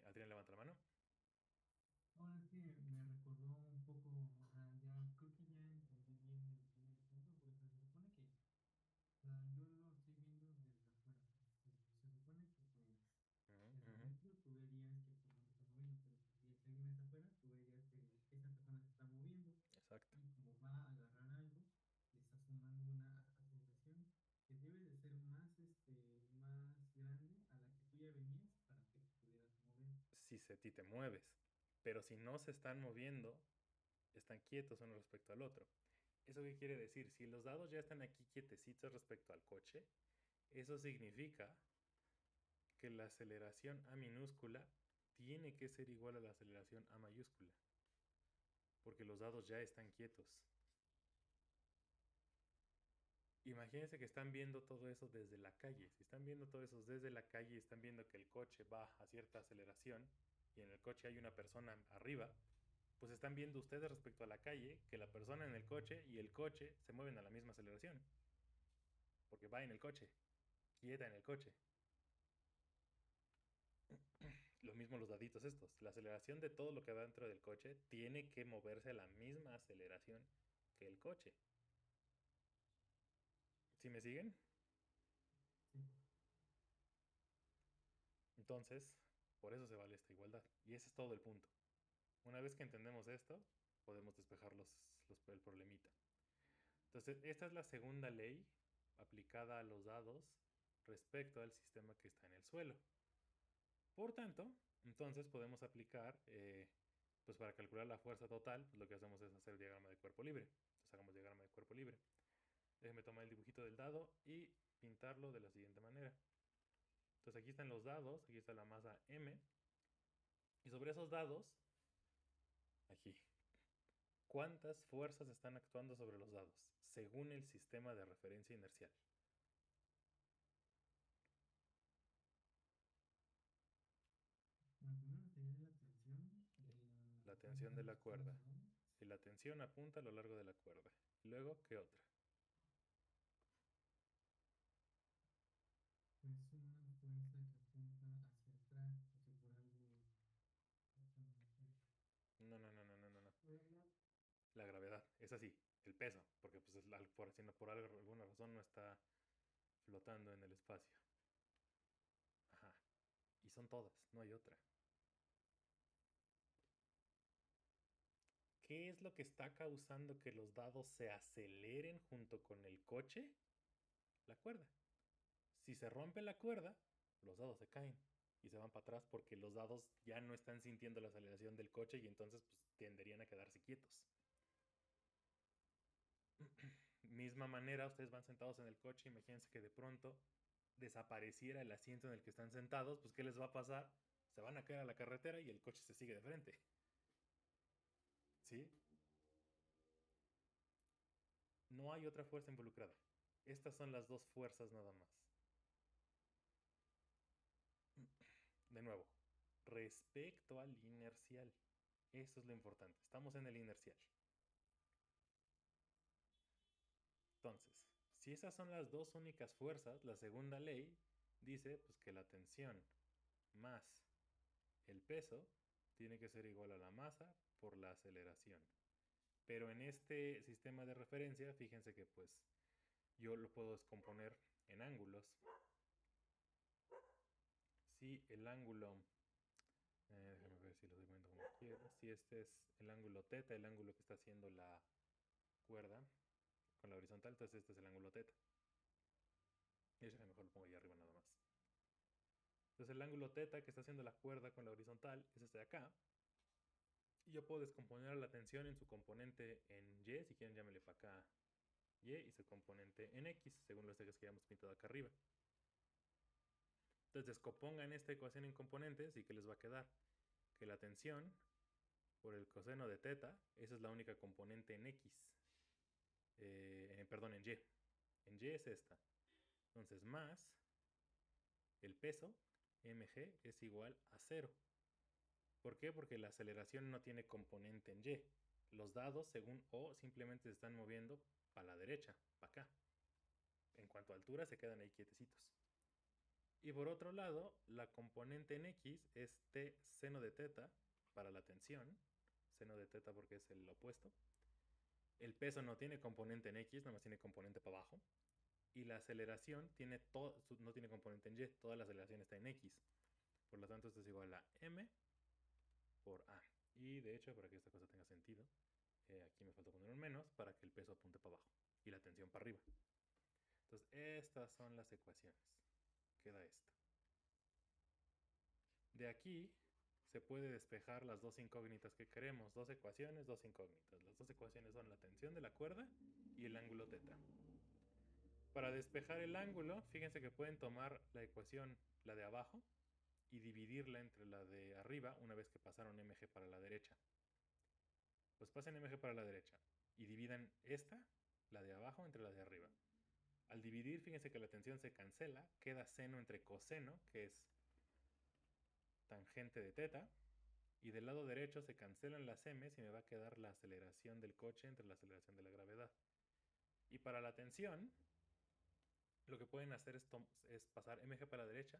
Adrián, levanta la mano. Ahora es que me recordó un poco, o sea, ya creo que ya entendí bien el primer ejemplo, pues se supone que, o sea, yo lo estoy viendo desde afuera, pues, se supone que pues Uh-huh, desde uh-huh. adentro tú verías que pues no se está moviendo, pero pues, si alguien está afuera, tú verías que esa persona se está moviendo Exacto. y como va a agarrar algo, le está sumando una aceleración que debe de ser más, más grande a la que tú ya venías para que te pudieras mover. Si a ti te mueves. Pero si no se están moviendo, están quietos uno respecto al otro. ¿Eso qué quiere decir? Si los dados ya están aquí quietecitos respecto al coche, eso significa que la aceleración A minúscula tiene que ser igual a la aceleración A mayúscula, porque los dados ya están quietos. Imagínense que están viendo todo eso desde la calle. Si están viendo todo eso desde la calle y están viendo que el coche va a cierta aceleración y en el coche hay una persona arriba, pues están viendo ustedes respecto a la calle que la persona en el coche y el coche se mueven a la misma aceleración, porque va en el coche, quieta en el coche. Lo mismo los daditos estos. La aceleración de todo lo que va dentro del coche tiene que moverse a la misma aceleración que el coche. ¿Sí me siguen? Sí. Entonces, por eso se vale esta igualdad. Y ese es todo el punto. Una vez que entendemos esto, podemos despejar el problemita. Entonces, esta es la segunda ley aplicada a los dados respecto al sistema que está en el suelo. Por tanto, entonces podemos aplicar, pues para calcular la fuerza total, pues lo que hacemos es hacer diagrama de cuerpo libre. Entonces hagamos diagrama de cuerpo libre. Déjenme tomar el dibujito del dado y pintarlo de la siguiente manera. Entonces aquí están los dados, aquí está la masa M, y sobre esos dados, aquí, ¿cuántas fuerzas están actuando sobre los dados según el sistema de referencia inercial? La primera sería la tensión La de la tensión de cuerda la que estamos cuerda. hablando. Si la tensión apunta a lo largo de la cuerda. Luego, ¿qué otra? Pues una fuerza que apunta hacia atrás, o sea, por algo exactamente. No, no, no, no, no, no, no. La gravedad, es así, el peso, porque pues por alguna razón no está flotando en el espacio. Ajá. Y son todas, no hay otra. ¿Qué es lo que está causando que los dados se aceleren junto con el coche? La cuerda. Si se rompe la cuerda, los dados se caen y se van para atrás porque los dados ya no están sintiendo la aceleración del coche y entonces pues, tenderían a quedarse quietos. Misma manera, ustedes van sentados en el coche, imagínense que de pronto desapareciera el asiento en el que están sentados, pues ¿qué les va a pasar? Se van a caer a la carretera y el coche se sigue de frente. ¿Sí? No hay otra fuerza involucrada. Estas son las dos fuerzas nada más. De nuevo, respecto al inercial. Eso es lo importante. Estamos en el inercial. Entonces, si esas son las dos únicas fuerzas, la segunda ley dice pues, que la tensión más el peso tiene que ser igual a la masa por la aceleración. Pero en este sistema de referencia, fíjense que pues yo lo puedo descomponer en ángulos. Si el ángulo, déjame ver si lo doy como quiero. Si este es el ángulo teta, el ángulo que está haciendo la cuerda con la horizontal, entonces este es el ángulo teta. Y eso mejor lo pongo ahí arriba nada más. Entonces el ángulo teta que está haciendo la cuerda con la horizontal es este de acá. Y yo puedo descomponer la tensión en su componente en Y, si quieren llámele para acá Y su componente en X, según los ejes que hayamos pintado acá arriba. Entonces descompongan esta ecuación en componentes y ¿qué les va a quedar? Que la tensión por el coseno de teta, esa es la única componente en X. Perdón, en Y. En Y es esta. Entonces más el peso, mg, es igual a 0. ¿Por qué? Porque la aceleración no tiene componente en Y. Los dados, según O, simplemente se están moviendo para la derecha, para acá. En cuanto a altura, se quedan ahí quietecitos. Y por otro lado, la componente en X es T seno de teta para la tensión. Seno de teta porque es el opuesto. El peso no tiene componente en X, nada más tiene componente para abajo. Y la aceleración no tiene componente en Y, toda la aceleración está en X. Por lo tanto, esto es igual a M por A. Y de hecho, para que esta cosa tenga sentido, aquí me falta poner un menos para que el peso apunte para abajo y la tensión para arriba. Entonces, estas son las ecuaciones. Queda esto. De aquí se puede despejar las dos incógnitas que queremos. Dos ecuaciones, dos incógnitas. Las dos ecuaciones son la tensión de la cuerda y el ángulo teta. Para despejar el ángulo, fíjense que pueden tomar la ecuación, la de abajo, y dividirla entre la de arriba una vez que pasaron mg para la derecha. Pues pasen mg para la derecha y dividan esta, la de abajo, entre la de arriba. Al dividir, fíjense que la tensión se cancela, queda seno entre coseno, que es tangente de teta, y del lado derecho se cancelan las m's y me va a quedar la aceleración del coche entre la aceleración de la gravedad. Y para la tensión, lo que pueden hacer es pasar mg para la derecha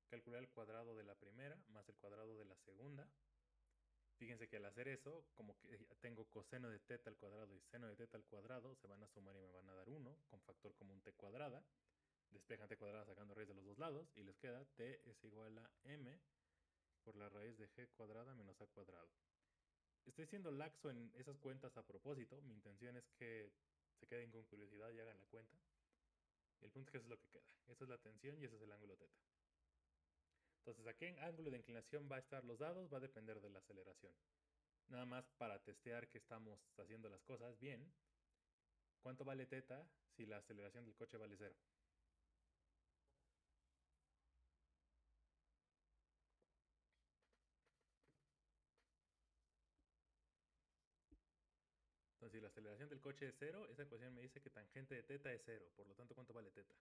calcular el cuadrado de la primera más el cuadrado de la segunda. Fíjense que al hacer eso, como que tengo coseno de teta al cuadrado y seno de teta al cuadrado, se van a sumar y me van a dar 1 con factor común t cuadrada. Despejan t cuadrada sacando raíz de los dos lados y les queda t es igual a m por la raíz de g cuadrada menos a cuadrado. Estoy siendo laxo en esas cuentas a propósito. Mi intención es que se queden con curiosidad y hagan la cuenta. El punto es que eso es lo que queda. Esa es la tensión y ese es el ángulo teta. Entonces, ¿a qué ángulo de inclinación va a estar los dados? Va a depender de la aceleración. Nada más para testear que estamos haciendo las cosas bien. ¿Cuánto vale teta si la aceleración del coche vale 0? Entonces, si la aceleración del coche es 0, esa ecuación me dice que tangente de teta es 0. Por lo tanto, ¿cuánto vale teta?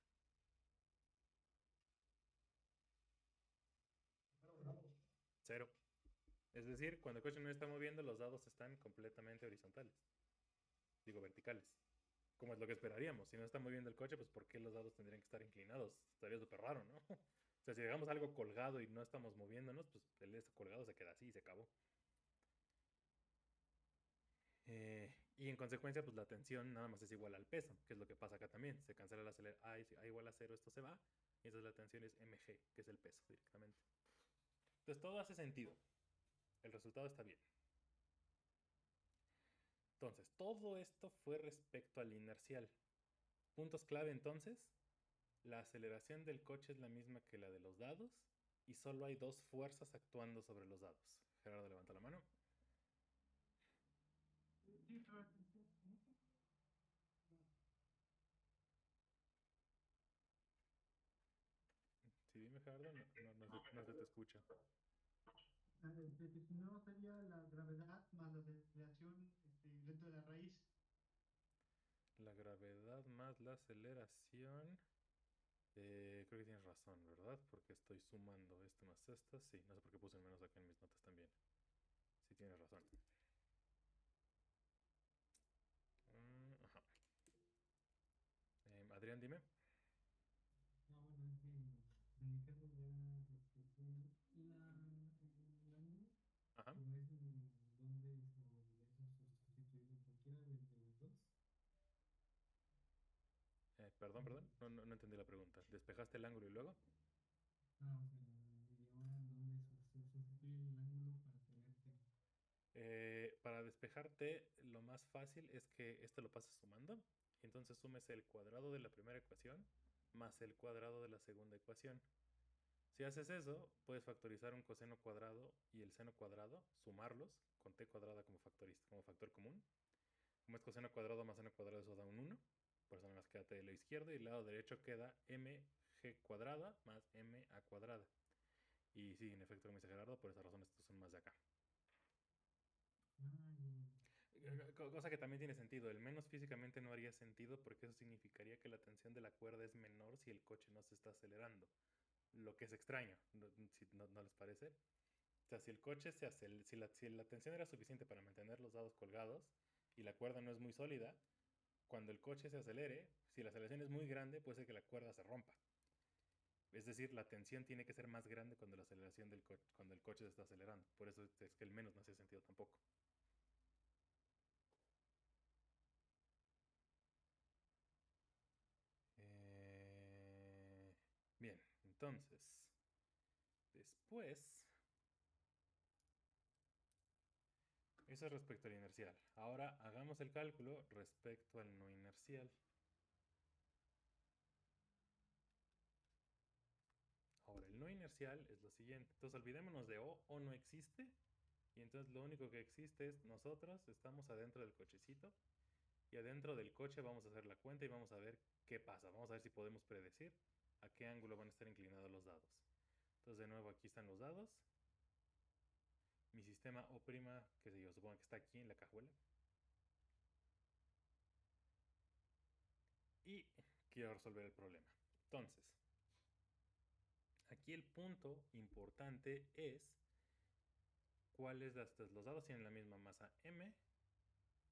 0. Es decir, cuando el coche no está moviendo, los dados están completamente horizontales. Digo, verticales. Como es lo que esperaríamos. Si no está moviendo el coche, pues ¿por qué los dados tendrían que estar inclinados? Estaría súper raro, ¿no? O sea, si dejamos algo colgado y no estamos moviéndonos, pues el colgado se queda así y se acabó. Y en consecuencia, pues la tensión nada más es igual al peso, que es lo que pasa acá también. Se cancela la aceleración, A igual a 0, esto se va. Y entonces la tensión es mg, que es el peso directamente. Entonces todo hace sentido. El resultado está bien. Entonces, todo esto fue respecto al inercial. Puntos clave entonces. La aceleración del coche es la misma que la de los dados y solo hay dos fuerzas actuando sobre los dados. Gerardo levanta la mano. Sí, pero Sí, dime Gerardo, no se te escucha. que si no sería la gravedad más la aceleración dentro de la raíz. La gravedad más la aceleración. Creo que tienes razón, ¿verdad? Porque estoy sumando esto más esto. Sí, no sé por qué puse un menos acá en mis notas también. Sí, tienes razón. Ajá. Adrián, dime. Ah, bueno, es que en mi caso ya el ángulo, Ajá. pues es donde se debería sustituir cualquiera de los dos. Perdón. No entendí la pregunta. ¿Despejaste el ángulo y luego? Ah, ok. Y ahora dónde sustituir el ángulo para tener T. Para despejarte, lo más fácil es que esto lo pases sumando. Y entonces sumes el cuadrado de la primera ecuación más el cuadrado de la segunda ecuación. Si haces eso, puedes factorizar un coseno cuadrado y el seno cuadrado, sumarlos con t cuadrada como factor común. Como es coseno cuadrado más seno cuadrado, eso da un 1. Por eso nada más queda t de lado izquierdo y el lado derecho queda mg cuadrada más ma cuadrada. Y sí, en efecto, como dice Gerardo, por esa razón estos son más de acá. Ah, Cosa que también tiene sentido. El menos físicamente no haría sentido porque eso significaría que la tensión de la cuerda es menor si el coche no se está acelerando. Lo que es extraño, ¿no les parece? O sea, si el coche se acelera, si la tensión era suficiente para mantener los dados colgados y la cuerda no es muy sólida, cuando el coche se acelere, si la aceleración es muy grande, puede ser que la cuerda se rompa. Es decir, la tensión tiene que ser más grande cuando la aceleración cuando el coche se está acelerando. Por eso es que el menos no hace sentido tampoco. Eh, Bien, entonces, después, eso es respecto al inercial. Ahora hagamos el cálculo respecto al no inercial. Ahora, el no inercial es lo siguiente. Entonces, olvidémonos de O no existe. Y entonces lo único que existe es nosotros estamos adentro del cochecito. Y adentro del coche vamos a hacer la cuenta y vamos a ver qué pasa. Vamos a ver si podemos predecir a qué ángulo van a estar inclinados los dados. Entonces, de nuevo, aquí están los dados. Mi sistema O', qué sé yo, supongo que está aquí en la cajuela. Y quiero resolver el problema. Entonces, aquí el punto importante es cuáles los dados tienen la misma masa m.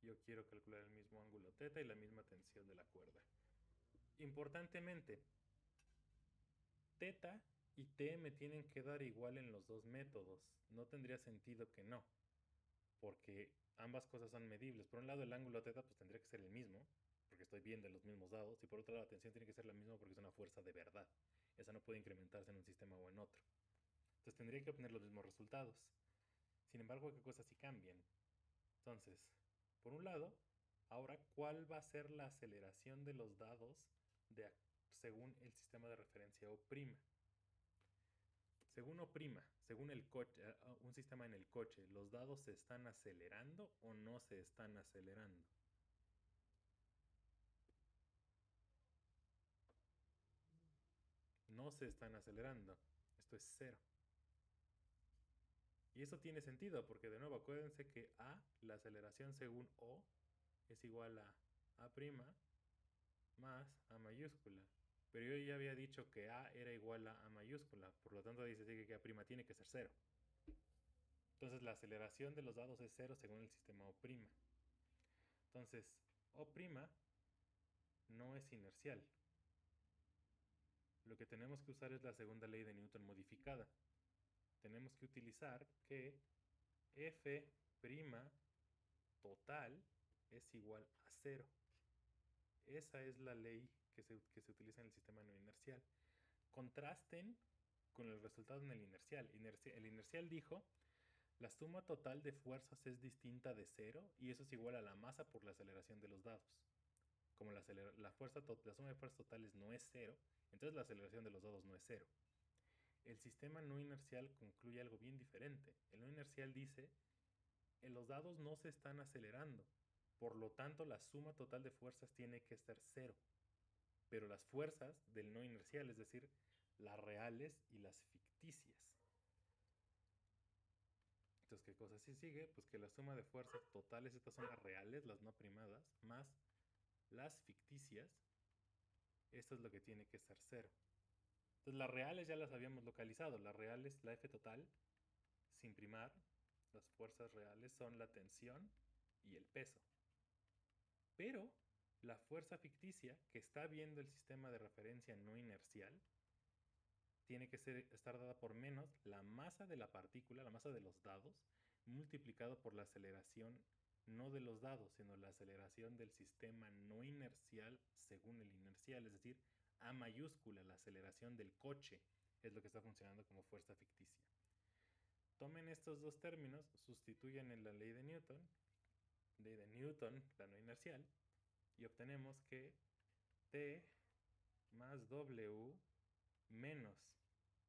Yo quiero calcular el mismo ángulo θ y la misma tensión de la cuerda. Importantemente, θ y t me tienen que dar igual en los dos métodos. No tendría sentido que no, porque ambas cosas son medibles. Por un lado, el ángulo θ pues tendría que ser el mismo, porque estoy viendo los mismos dados, y por otro lado, la tensión tiene que ser la misma porque es una fuerza de verdad. Esa no puede incrementarse en un sistema o en otro. Entonces tendría que obtener los mismos resultados. Sin embargo, ¿qué cosas sí cambian? Entonces, por un lado, ahora, ¿cuál va a ser la aceleración de los dados de, según el sistema de referencia O'? Según O', según el coche, un sistema en el coche, ¿los dados se están acelerando o no se están acelerando? No se están acelerando. Esto es cero. Y eso tiene sentido porque, de nuevo, acuérdense que A, la aceleración según O, es igual a A' más A mayúscula. Pero yo ya había dicho que A era igual a A mayúscula. Por lo tanto, dice que A' tiene que ser cero. Entonces, la aceleración de los dados es cero según el sistema O'. Entonces, O' no es inercial. Lo que tenemos que usar es la segunda ley de Newton modificada. Tenemos que utilizar que F' total es igual a cero. Esa es la ley que se utiliza en el sistema no inercial. Contrasten con el resultado en el inercial. El inercial dijo, la suma total de fuerzas es distinta de cero y eso es igual a la masa por la aceleración de los dados. Como la suma de fuerzas totales no es cero, entonces la aceleración de los dados no es cero. El sistema no inercial concluye algo bien diferente. El no inercial dice, los dados no se están acelerando, por lo tanto la suma total de fuerzas tiene que ser cero. Pero las fuerzas del no inercial, es decir, las reales y las ficticias. Entonces, ¿qué cosa sí sigue? Pues que la suma de fuerzas totales, estas son las reales, las no primadas, más las ficticias, esto es lo que tiene que ser cero. Entonces, las reales ya las habíamos localizado. Las reales, la F total, sin primar, las fuerzas reales son la tensión y el peso. Pero la fuerza ficticia que está viendo el sistema de referencia no inercial tiene que estar dada por menos la masa de la partícula, la masa de los dados, multiplicado por la aceleración no de los dados, sino la aceleración del sistema no inercial según el inercial, es decir, A mayúscula, la aceleración del coche, es lo que está funcionando como fuerza ficticia. Tomen estos dos términos, sustituyan en la ley de Newton, la no inercial, y obtenemos que T más W menos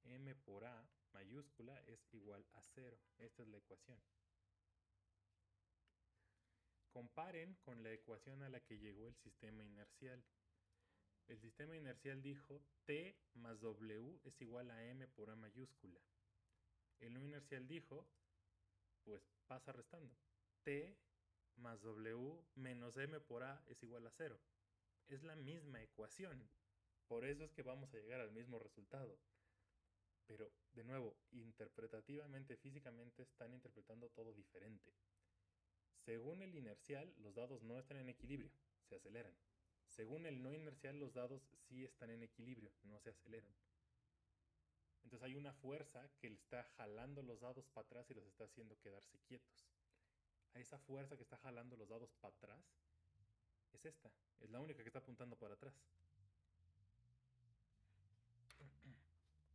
m por a mayúscula es igual a cero. Esta es la ecuación. Comparen con la ecuación a la que llegó el sistema inercial. El sistema inercial dijo T más W es igual a m por a mayúscula. El no inercial dijo, pues pasa restando. T más W menos m por a es igual a cero. Es la misma ecuación. Por eso es que vamos a llegar al mismo resultado. Pero, de nuevo, interpretativamente, físicamente, están interpretando todo diferente. Según el inercial, los dados no están en equilibrio, se aceleran. Según el no inercial, los dados sí están en equilibrio, no se aceleran. Entonces hay una fuerza que le está jalando los dados para atrás y los está haciendo quedarse quietos. A esa fuerza que está jalando los dados para atrás es esta, es la única que está apuntando para atrás.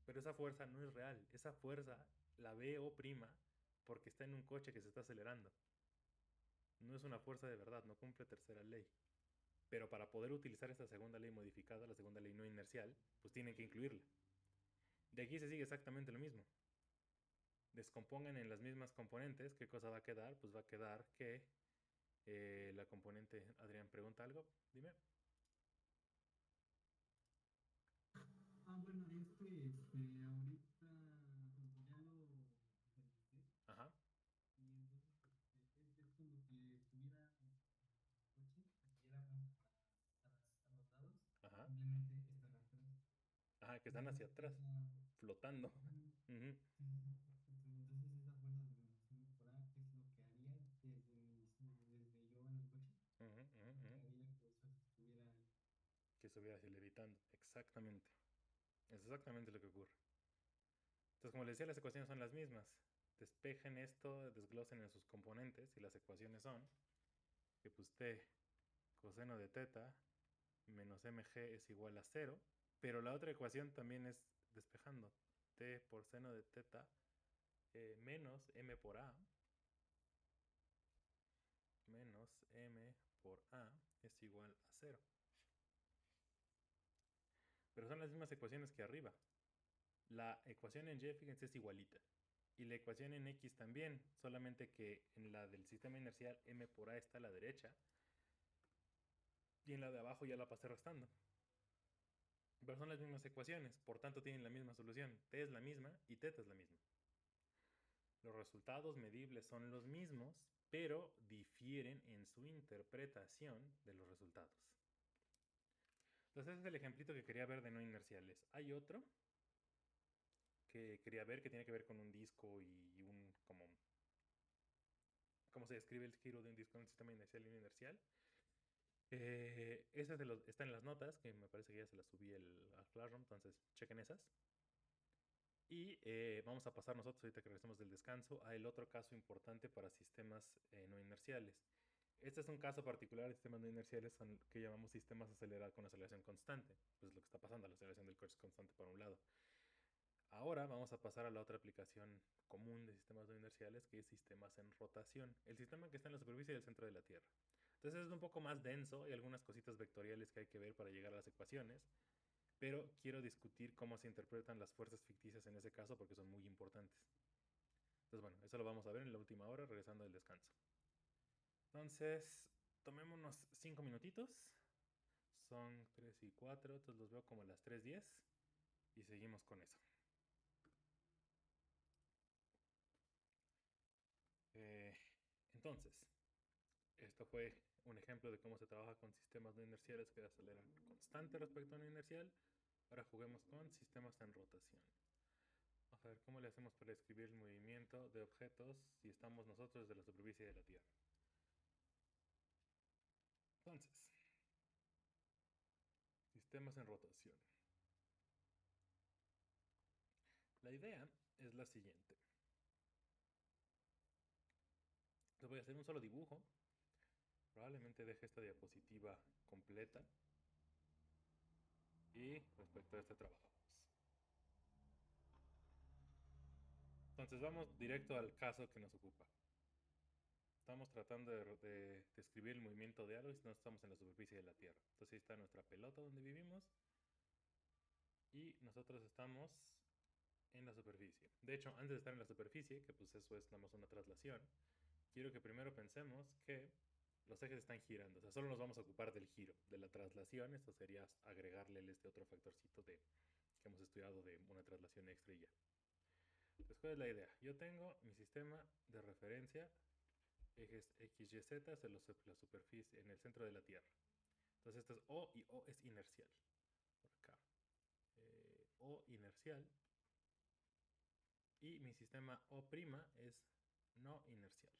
Pero esa fuerza no es real, esa fuerza la ve O' porque está en un coche que se está acelerando. No es una fuerza de verdad, no cumple tercera ley. Pero para poder utilizar esta segunda ley modificada, la segunda ley no inercial, pues tienen que incluirla. De aquí se sigue exactamente lo mismo. Descompongan en las mismas componentes, ¿qué cosa va a quedar? Pues va a quedar que la componente, Adrián pregunta algo, dime. Bueno, ahorita ya lo experimenté Ajá, y entonces es como si estuviera en el coche y diéramos a los lados, ajá, simplemente están atrás. ajá, que están hacia Entonces atrás, flotando. ujú, Uh-huh, sí, sí, perfecto. Entonces esa fuerza de menos m por a es lo que haría desde yo en el coche, uh-huh, uh-huh, lo que uh-huh. haría que eso estuviera ahí. Que estuviera así levitando. Exactamente. Es exactamente lo que ocurre. Entonces, como les decía, las ecuaciones son las mismas. Despejen esto, desglosen en sus componentes y las ecuaciones son que pues t coseno de teta menos mg es igual a 0, pero la otra ecuación también es despejando. T por seno de teta menos m por a menos m por a es igual a 0. Pero son las mismas ecuaciones que arriba. La ecuación en y, fíjense, es igualita. Y la ecuación en x también, solamente que en la del sistema inercial m por a está a la derecha y en la de abajo ya la pasé restando. Pero son las mismas ecuaciones, por tanto tienen la misma solución. T es la misma y teta es la misma. Los resultados medibles son los mismos, pero difieren en su interpretación de los resultados. Entonces ese es el ejemplito que quería ver de no inerciales. Hay otro que quería ver que tiene que ver con un disco y un como cómo se describe el giro de un disco en un sistema inercial y no inercial. Ese está en las notas, que me parece que ya se las subí al Classroom, entonces chequen esas. Y vamos a pasar nosotros, ahorita que regresemos del descanso, a el otro caso importante para sistemas no inerciales. Este es un caso particular de sistemas no inerciales que llamamos sistemas acelerados con aceleración constante. Pues lo que está pasando, la aceleración del coche es constante por un lado. Ahora vamos a pasar a la otra aplicación común de sistemas no inerciales, que es sistemas en rotación. El sistema que está en la superficie del centro de la Tierra. Entonces es un poco más denso, hay algunas cositas vectoriales que hay que ver para llegar a las ecuaciones, pero quiero discutir cómo se interpretan las fuerzas ficticias en ese caso porque son muy importantes. Entonces bueno, eso lo vamos a ver en la última hora, regresando del descanso. Entonces, tomémonos 5 minutitos. Son 3 y 4, entonces los veo como a las 3:10 y seguimos con eso. Entonces, esto fue un ejemplo de cómo se trabaja con sistemas no inerciales que aceleran constante respecto a no inercial. Ahora juguemos con sistemas en rotación. Vamos a ver cómo le hacemos para describir el movimiento de objetos si estamos nosotros desde la superficie de la Tierra. Entonces, sistemas en rotación. La idea es la siguiente. Les voy a hacer un solo dibujo. Probablemente deje esta diapositiva completa. Y respecto a este trabajamos. Entonces vamos directo al caso que nos ocupa. Estamos tratando de describir el movimiento de algo y no estamos en la superficie de la Tierra. Entonces ahí está nuestra pelota donde vivimos y nosotros estamos en la superficie. De hecho, antes de estar en la superficie, que pues eso es nada más una traslación, quiero que primero pensemos que los ejes están girando. O sea, solo nos vamos a ocupar del giro, de la traslación. Esto sería agregarle este otro factorcito que hemos estudiado de una traslación extra y ya. Entonces, ¿cuál es la idea? Yo tengo mi sistema de referencia, ejes X, Y, Z, en la superficie, en el centro de la Tierra. Entonces esto es O y O es inercial. Por acá. O inercial. Y mi sistema O' es no inercial.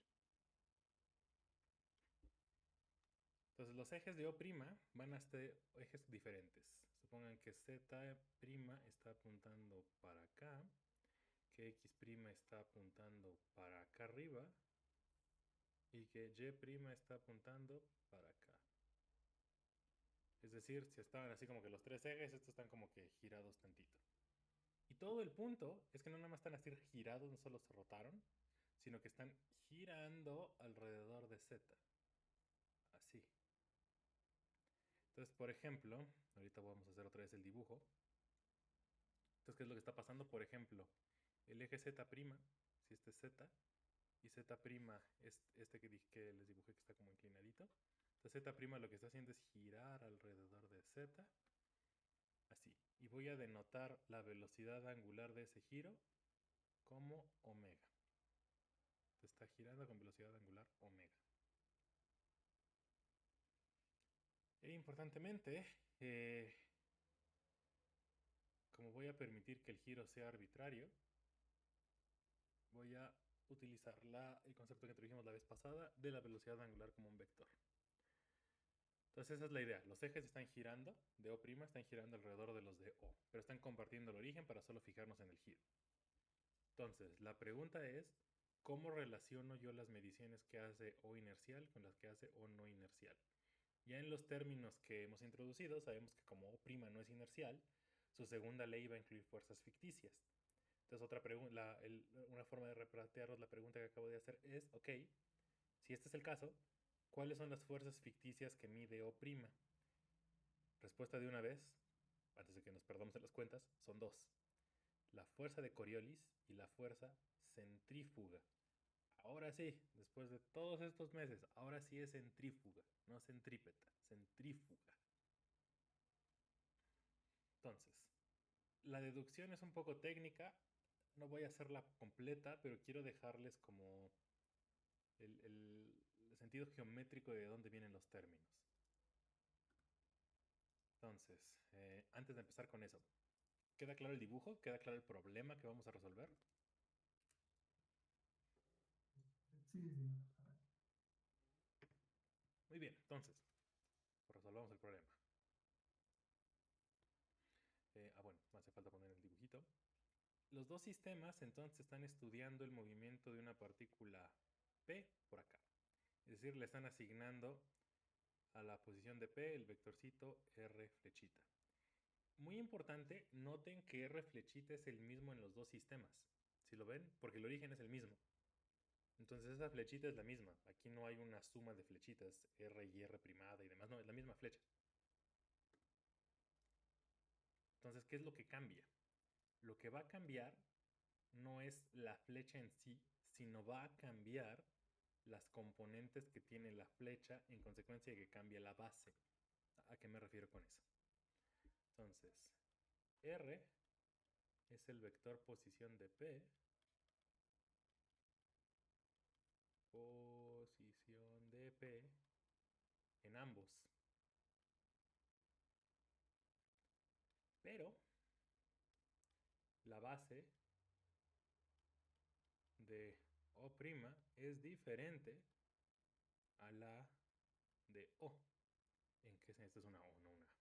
Entonces los ejes de O' van a ser ejes diferentes. Supongan que Z' está apuntando para acá, que X' está apuntando para acá arriba y que Y' está apuntando para acá. Es decir, si estaban así como que los tres ejes, estos están como que girados tantito. Y todo el punto es que no nada más están así girados, no solo se rotaron, sino que están girando alrededor de Z. Así. Entonces, por ejemplo, ahorita vamos a hacer otra vez el dibujo. Entonces, ¿qué es lo que está pasando? Por ejemplo, el eje Z', si este es Z, y Z' es este que les dibujé que está como inclinadito. Entonces Z' lo que está haciendo es girar alrededor de Z, así. Y voy a denotar la velocidad angular de ese giro como omega. Entonces está girando con velocidad angular omega. E importantemente, como voy a permitir que el giro sea arbitrario, voy a utilizar el concepto que introdujimos la vez pasada de la velocidad angular como un vector. Entonces esa es la idea. Los ejes están girando, de O' están girando alrededor de los de O, pero están compartiendo el origen para solo fijarnos en el giro. Entonces, la pregunta es, ¿cómo relaciono yo las mediciones que hace O inercial con las que hace O no inercial? Ya en los términos que hemos introducido, sabemos que como O' no es inercial, su segunda ley va a incluir fuerzas ficticias. Entonces, una forma de replantearos la pregunta que acabo de hacer es, ok, si este es el caso, ¿cuáles son las fuerzas ficticias que mide O'? Respuesta de una vez, antes de que nos perdamos en las cuentas, son dos. La fuerza de Coriolis y la fuerza centrífuga. Ahora sí, después de todos estos meses, ahora sí es centrífuga, no centrípeta, centrífuga. Entonces, la deducción es un poco técnica, no voy a hacerla completa, pero quiero dejarles como el sentido geométrico de dónde vienen los términos. Entonces, antes de empezar con eso, ¿queda claro el dibujo? ¿Queda claro el problema que vamos a resolver? Sí, sí. Muy bien, entonces, pues resolvamos el problema. Bueno, me hace falta poner el dibujito. Los dos sistemas entonces están estudiando el movimiento de una partícula P por acá. Es decir, le están asignando a la posición de P el vectorcito R flechita. Muy importante, noten que R flechita es el mismo en los dos sistemas. ¿Sí lo ven? Porque el origen es el mismo. Entonces esa flechita es la misma. Aquí no hay una suma de flechitas, R y R primada y demás. No, es la misma flecha. Entonces, ¿qué es lo que cambia? Lo que va a cambiar no es la flecha en sí, sino va a cambiar las componentes que tiene la flecha en consecuencia de que cambia la base. ¿A qué me refiero con eso? Entonces, R es el vector posición de P, posición de P en ambos. Pero la base de O' es diferente a la de O. ¿En qué sentido? Esta es una O, no una A.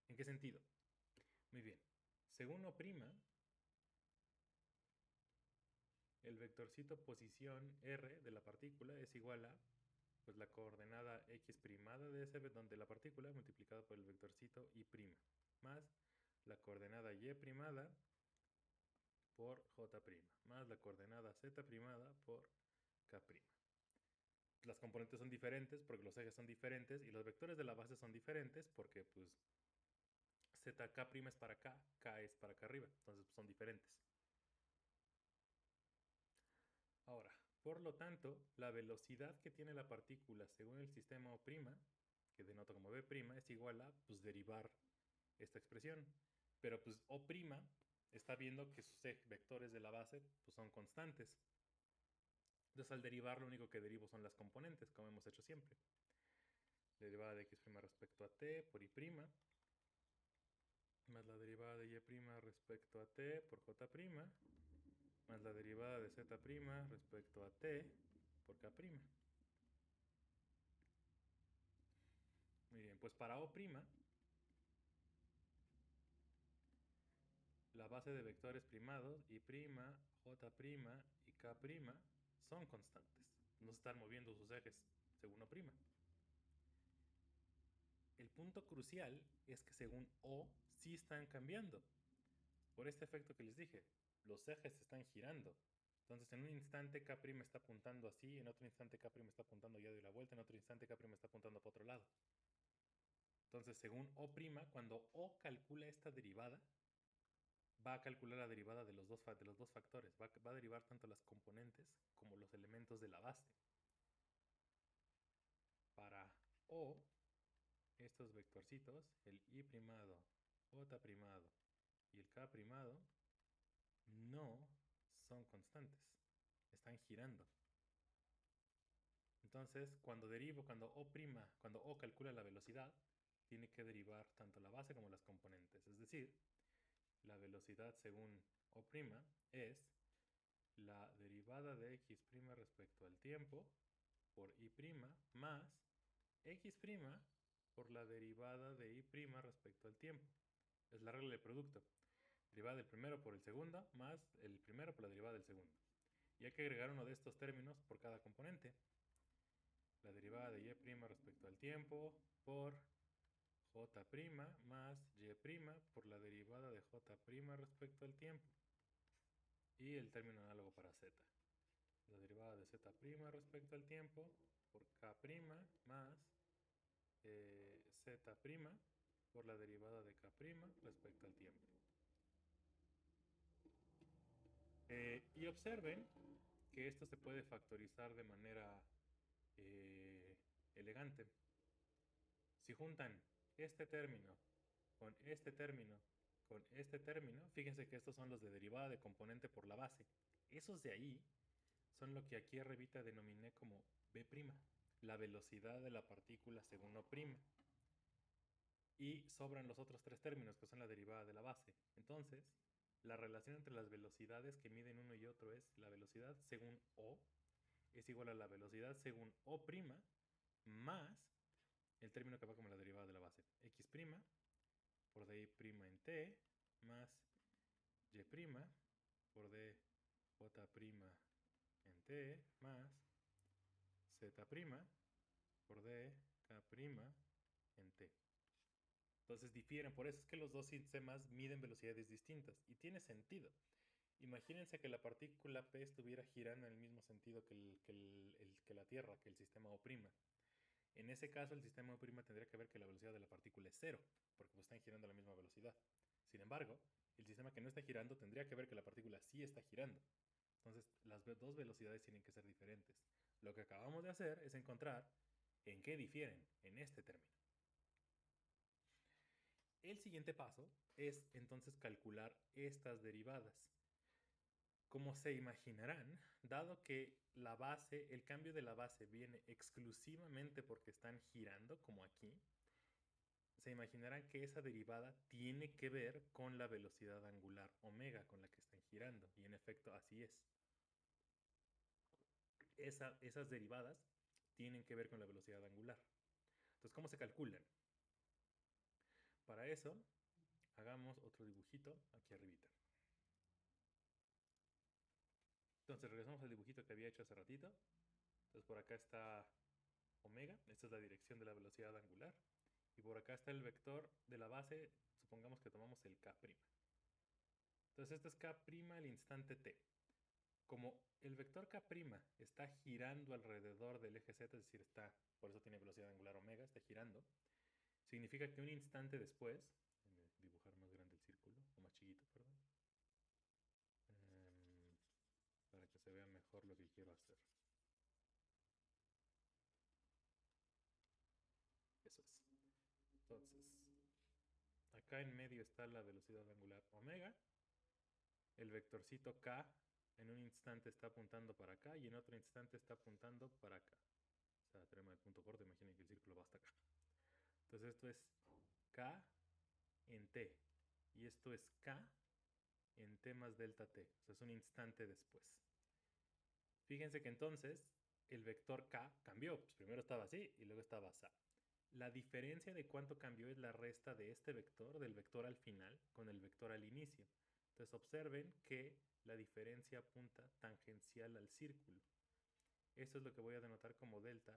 ¿En qué sentido? Muy bien. Según O', el vectorcito posición R de la partícula es igual a pues, la coordenada x primada de ese donde la partícula multiplicada por el vectorcito y prima más la coordenada y primada por j prima más la coordenada z primada por k prima. Las componentes son diferentes porque los ejes son diferentes y los vectores de la base son diferentes porque pues zk prima es para acá, k es para acá arriba, entonces pues, son diferentes. Ahora, por lo tanto, la velocidad que tiene la partícula según el sistema O', que denota como B', es igual a pues, derivar esta expresión. Pero pues O' está viendo que sus vectores de la base pues, son constantes. Entonces al derivar lo único que derivo son las componentes, como hemos hecho siempre. Derivada de x' respecto a t por y', más la derivada de y' respecto a t por j', más la derivada de z' respecto a t por k'. Muy bien, pues para O', la base de vectores primados, y', j' y k' son constantes. No se están moviendo sus ejes según O'. El punto crucial es que según O sí están cambiando. Por este efecto que les dije, los ejes están girando. Entonces en un instante K' está apuntando así, en otro instante K' está apuntando ya de la vuelta, en otro instante K' está apuntando para otro lado. Entonces según O', cuando O calcula esta derivada, va a calcular la derivada de los dos factores. Va a derivar tanto las componentes como los elementos de la base. Para O, estos vectorcitos, el i', j' y el k', no son constantes. Están girando. Entonces, cuando O calcula la velocidad, tiene que derivar tanto la base como las componentes. Es decir, la velocidad según O' es la derivada de x' respecto al tiempo por y' más x' por la derivada de y' respecto al tiempo. Es la regla de producto. derivada del primero por el segundo más el primero por la derivada del segundo. Y hay que agregar uno de estos términos por cada componente. La derivada de y' respecto al tiempo por j' más y' por la derivada de j' respecto al tiempo. Y el término análogo para z. La derivada de z' respecto al tiempo por k' más z' por la derivada de k' respecto al tiempo. Y observen que esto se puede factorizar de manera elegante. Si juntan este término con este término con este término, fíjense que estos son los de derivada de componente por la base. Esos de ahí son lo que aquí arribita denominé como b', la velocidad de la partícula según O'. Y sobran los otros tres términos que son la derivada de la base. Entonces, la relación entre las velocidades que miden uno y otro es la velocidad según O es igual a la velocidad según O' más el término que va como la derivada de la base. X' por d'i' en t más y' por dj' en t más z' por dk' en t. Entonces difieren, por eso es que los dos sistemas miden velocidades distintas. Y tiene sentido. Imagínense que la partícula P estuviera girando en el mismo sentido que la Tierra, que el sistema O'. En ese caso, el sistema O' tendría que ver que la velocidad de la partícula es cero, porque pues están girando a la misma velocidad. Sin embargo, el sistema que no está girando tendría que ver que la partícula sí está girando. Entonces, las dos velocidades tienen que ser diferentes. Lo que acabamos de hacer es encontrar en qué difieren en este término. El siguiente paso es entonces calcular estas derivadas. Como se imaginarán, dado que la base, el cambio de la base viene exclusivamente porque están girando, como aquí, se imaginarán que esa derivada tiene que ver con la velocidad angular omega con la que están girando. Y en efecto, así es. Esas derivadas tienen que ver con la velocidad angular. Entonces, ¿cómo se calculan? Para eso, hagamos otro dibujito aquí arribita. Entonces, regresamos al dibujito que había hecho hace ratito. Entonces, por acá está omega, esta es la dirección de la velocidad angular. Y por acá está el vector de la base, supongamos que tomamos el k'. Entonces, esto es k' al instante t. Como el vector k' está girando alrededor del eje z, es decir, por eso tiene velocidad angular omega, está girando, significa que un instante después, dibujar más grande el círculo, o más chiquito, perdón, para que se vea mejor lo que quiero hacer. Eso es. Entonces, acá en medio está la velocidad angular omega, el vectorcito k en un instante está apuntando para acá y en otro instante está apuntando para acá. O sea, tenemos el punto corto, imaginen que el círculo va hasta acá. Entonces esto es k en t y esto es k en t más delta t. O sea, es un instante después. Fíjense que entonces el vector k cambió. Pues primero estaba así y luego estaba así. La diferencia de cuánto cambió es la resta de este vector, del vector al final, con el vector al inicio. Entonces observen que la diferencia apunta tangencial al círculo. Eso es lo que voy a denotar como delta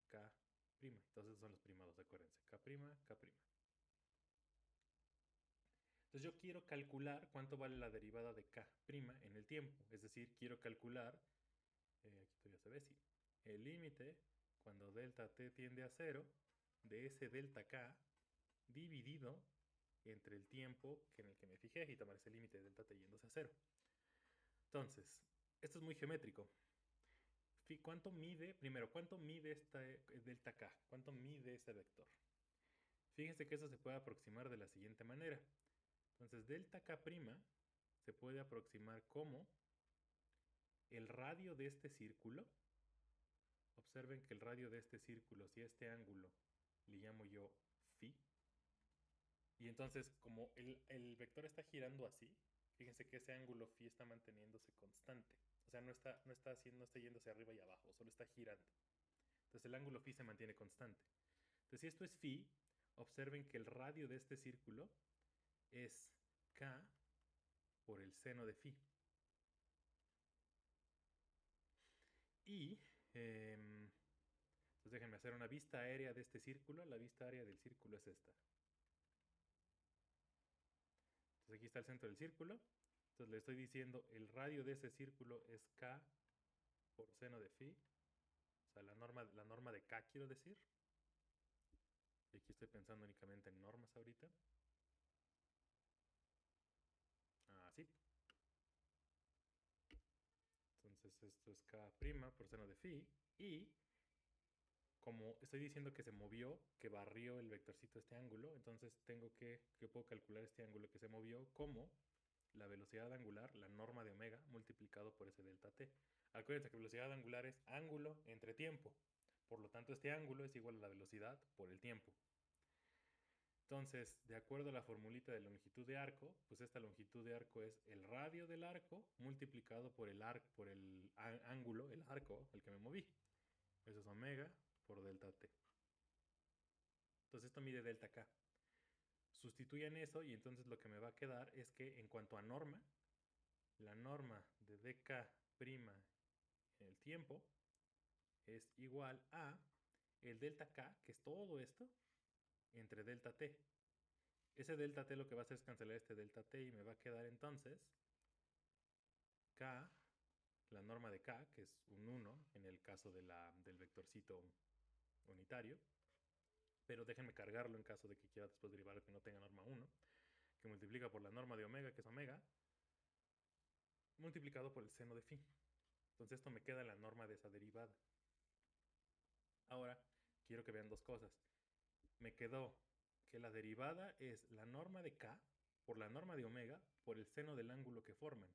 k'. Entonces son los primados, acuérdense. K', K'. Entonces yo quiero calcular cuánto vale la derivada de k' en el tiempo. Es decir, quiero calcular, aquí todavía se ve, sí, el límite cuando delta t tiende a 0 de ese delta k dividido entre el tiempo en el que me fijé y tomar ese límite de delta t yéndose a 0. Entonces, esto es muy geométrico. ¿Cuánto mide, primero, cuánto mide esta delta k? ¿Cuánto mide ese vector? Fíjense que eso se puede aproximar de la siguiente manera. Entonces, delta k' se puede aproximar como el radio de este círculo. Observen que el radio de este círculo, si este ángulo le llamo yo phi, y entonces como el vector está girando así, fíjense que ese ángulo phi está manteniéndose constante. O sea, no está yéndose arriba y abajo, solo está girando. Entonces el ángulo phi se mantiene constante. Entonces si esto es phi, observen que el radio de este círculo es k por el seno de phi. Y entonces déjenme hacer una vista aérea de este círculo. La vista aérea del círculo es esta. Entonces aquí está el centro del círculo. Entonces le estoy diciendo el radio de ese círculo es k por seno de phi. O sea, la norma de k quiero decir. Y aquí estoy pensando únicamente en normas ahorita. Así. Entonces esto es k' por seno de phi. Y como estoy diciendo que se movió, que barrió el vectorcito este ángulo, entonces yo puedo calcular este ángulo que se movió como la velocidad angular, la norma de omega, multiplicado por ese delta t. Acuérdense que velocidad angular es ángulo entre tiempo. Por lo tanto, este ángulo es igual a la velocidad por el tiempo. Entonces, de acuerdo a la formulita de longitud de arco, pues esta longitud de arco es el radio del arco multiplicado por el ángulo, el arco, el que me moví. Eso es omega por delta t. Entonces esto mide delta k. Sustituyan eso y entonces lo que me va a quedar es que en cuanto a norma, la norma de dk' en el tiempo es igual a el delta k, que es todo esto, entre delta t. Ese delta t lo que va a hacer es cancelar este delta t y me va a quedar entonces k, la norma de k, que es un 1 en el caso del vectorcito unitario, pero déjenme cargarlo en caso de que quiera después derivar que no tenga norma 1, que multiplica por la norma de omega, que es omega, multiplicado por el seno de phi. Entonces esto me queda la norma de esa derivada. Ahora, quiero que vean dos cosas. Me quedó que la derivada es la norma de k por la norma de omega por el seno del ángulo que forman.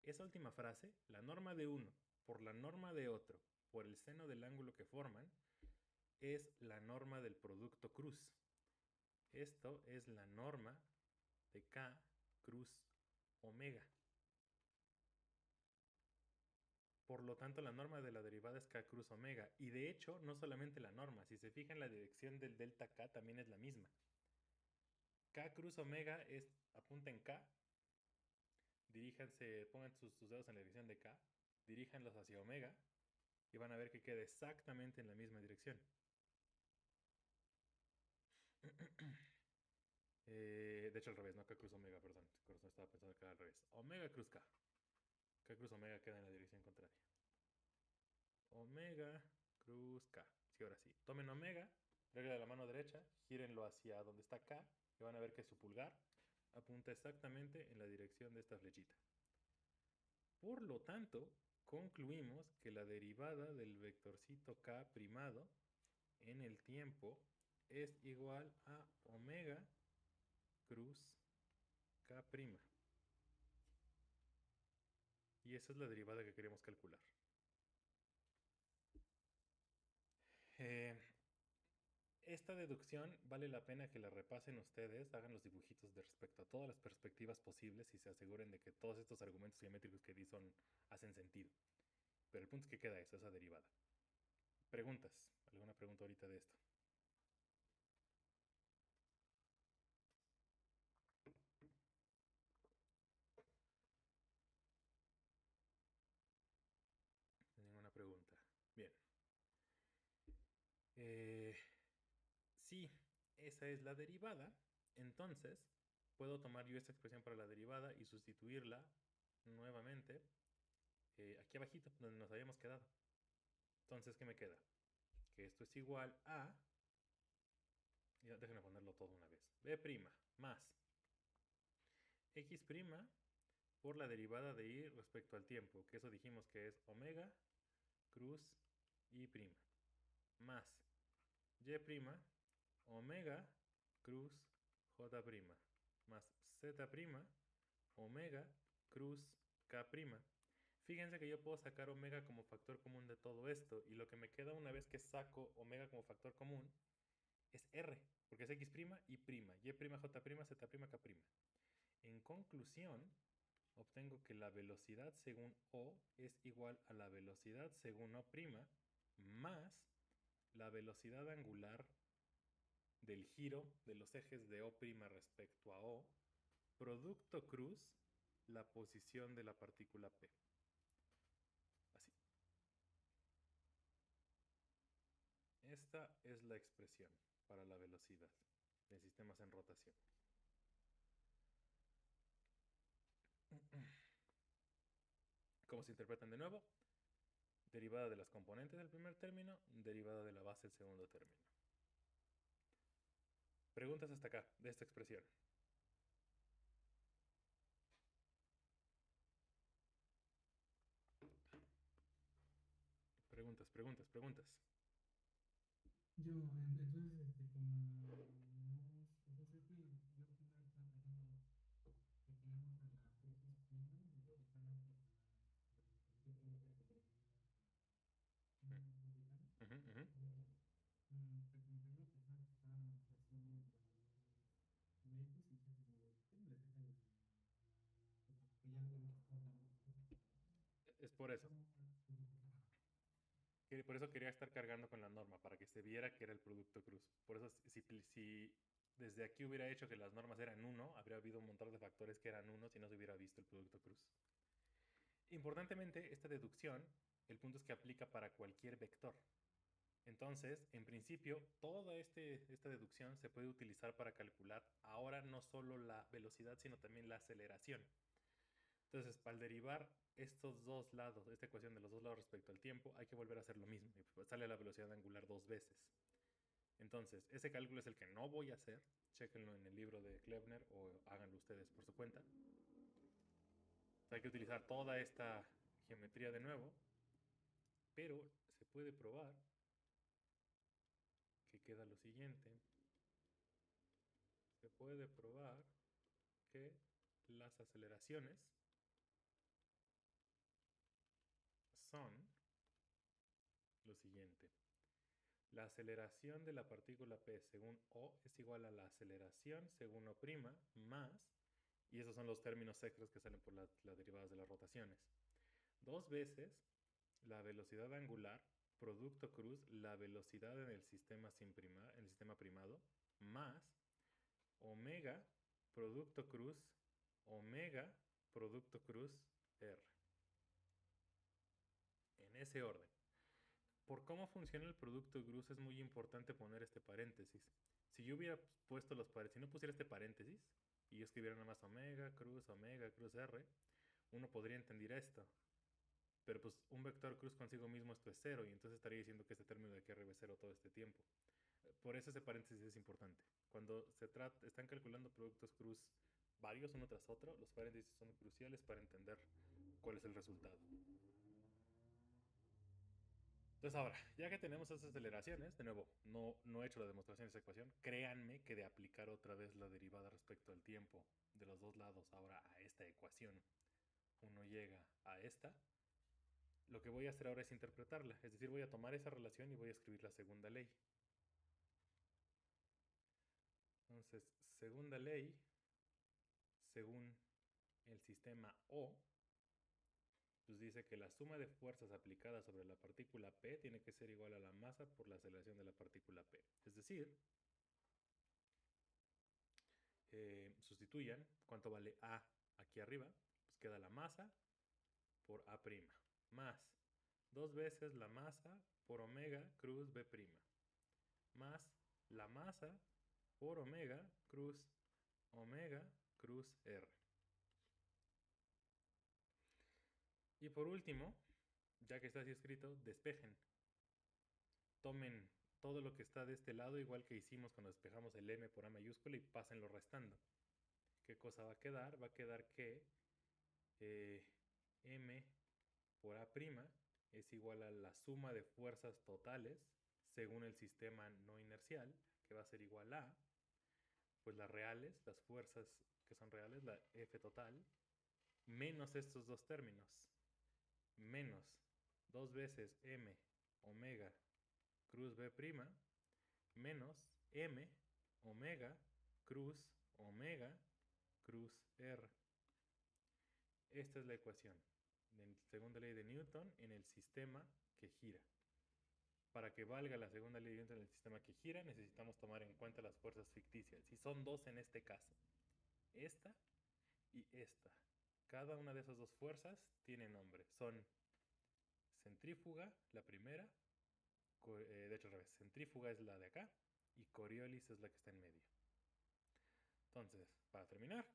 Esa última frase, la norma de uno por la norma de otro por el seno del ángulo que forman, es la norma del producto cruz. Esto es la norma de k cruz omega. Por lo tanto, la norma de la derivada es k cruz omega. Y de hecho, no solamente la norma. Si se fijan, la dirección del delta k también es la misma. K cruz omega es, apunten k, diríjanse, pongan sus dedos en la dirección de k, diríjanlos hacia omega y van a ver que queda exactamente en la misma dirección. De hecho, al revés, no k cruz omega, perdón. Estaba pensando que era al revés. Omega cruz k. K cruz omega queda en la dirección contraria. Omega cruz k. Sí, ahora sí. Tomen omega, regla de la mano derecha, gírenlo hacia donde está k y van a ver que su pulgar apunta exactamente en la dirección de esta flechita. Por lo tanto, concluimos que la derivada del vectorcito k primado en el tiempo es igual a omega cruz k'. Y esa es la derivada que queremos calcular. Esta deducción vale la pena que la repasen ustedes, hagan los dibujitos de respecto a todas las perspectivas posibles y se aseguren de que todos estos argumentos geométricos que di hacen sentido. Pero el punto es que queda eso, esa derivada. ¿Preguntas? ¿Alguna pregunta ahorita de esto? Ninguna pregunta. Bien. Si esa es la derivada, entonces puedo tomar yo esta expresión para la derivada y sustituirla nuevamente aquí abajito, donde nos habíamos quedado. Entonces, ¿qué me queda? Que esto es igual a, ya déjenme ponerlo todo una vez, b' más x' por la derivada de y respecto al tiempo, que eso dijimos que es omega cruz y', más y' omega cruz j', más z' omega cruz k'. Fíjense que yo puedo sacar omega como factor común de todo esto y lo que me queda una vez que saco omega como factor común es r, porque es x', y', y', j', z', k'. En conclusión, obtengo que la velocidad según O es igual a la velocidad según O' más la velocidad angular del giro de los ejes de O' respecto a O, producto cruz la posición de la partícula P. Así. Esta es la expresión para la velocidad de sistemas en rotación. ¿Cómo se interpretan de nuevo? Derivada de las componentes del primer término, derivada de la base del segundo término. Preguntas hasta acá, de esta expresión. Preguntas, preguntas, preguntas. Entonces, como no, o sea, sé que yo primero estaba pensando que tenemos a la X prima y que estamos a la representación de la Uh -huh, uh -huh. representando personas que estábamos haciendo el valor de X y que se lo siempre se sale que ya lo Es por eso. Por eso quería estar cargando con la norma, para que se viera que era el producto cruz. Por eso, si desde aquí hubiera hecho que las normas eran 1, habría habido un montón de factores que eran 1 si no se hubiera visto el producto cruz. Importantemente, esta deducción, el punto es que aplica para cualquier vector. Entonces, en principio, toda esta deducción se puede utilizar para calcular ahora no solo la velocidad, sino también la aceleración. Entonces, al derivar estos dos lados, esta ecuación de los dos lados respecto al tiempo, hay que volver a hacer lo mismo. Y pues sale la velocidad angular 2 veces. Entonces, ese cálculo es el que no voy a hacer. Chéquenlo en el libro de Klebner o háganlo ustedes por su cuenta. Hay que utilizar toda esta geometría de nuevo, pero se puede probar que queda lo siguiente. Se puede probar que las aceleraciones son lo siguiente. La aceleración de la partícula P según O es igual a la aceleración según O' más, y esos son los términos extras que salen por las derivadas de las rotaciones, 2 veces la velocidad angular, producto cruz, la velocidad en el sistema primado, más omega, producto cruz, omega, producto cruz, R. En ese orden. Por cómo funciona el producto cruz es muy importante poner este paréntesis. Si yo hubiera puesto los paréntesis, si no pusiera este paréntesis y yo escribiera nada más omega, cruz, R, uno podría entender esto. Pero pues un vector cruz consigo mismo esto es 0 y entonces estaría diciendo que este término de aquí arriba es 0 todo este tiempo. Por eso ese paréntesis es importante. Cuando están calculando productos cruz varios uno tras otro, los paréntesis son cruciales para entender cuál es el resultado. Entonces ahora, ya que tenemos esas aceleraciones, de nuevo, no he hecho la demostración de esa ecuación, créanme que de aplicar otra vez la derivada respecto al tiempo de los dos lados ahora a esta ecuación, uno llega a esta, lo que voy a hacer ahora es interpretarla, es decir, voy a tomar esa relación y voy a escribir la segunda ley. Entonces, segunda ley, según el sistema O, pues dice que la suma de fuerzas aplicadas sobre la partícula P tiene que ser igual a la masa por la aceleración de la partícula P. Es decir, sustituyan cuánto vale A aquí arriba, pues queda la masa por A' más 2 veces la masa por omega cruz B', más la masa por omega cruz R. Y por último, ya que está así escrito, despejen. Tomen todo lo que está de este lado, igual que hicimos cuando despejamos el m por A mayúscula, y pásenlo restando. ¿Qué cosa va a quedar? Va a quedar que m por A' es igual a la suma de fuerzas totales según el sistema no inercial, que va a ser igual a, pues las reales, las fuerzas que son reales, la F total, menos estos dos términos, menos 2 veces m omega cruz B', menos m omega cruz R. Esta es la ecuación de segunda ley de Newton en el sistema que gira. Para que valga la segunda ley de Newton en el sistema que gira, necesitamos tomar en cuenta las fuerzas ficticias. Y son dos en este caso. Esta y esta. Cada una de esas dos fuerzas tiene nombre. Son centrífuga, la primera, de hecho al revés, centrífuga es la de acá y Coriolis es la que está en medio. Entonces, para terminar,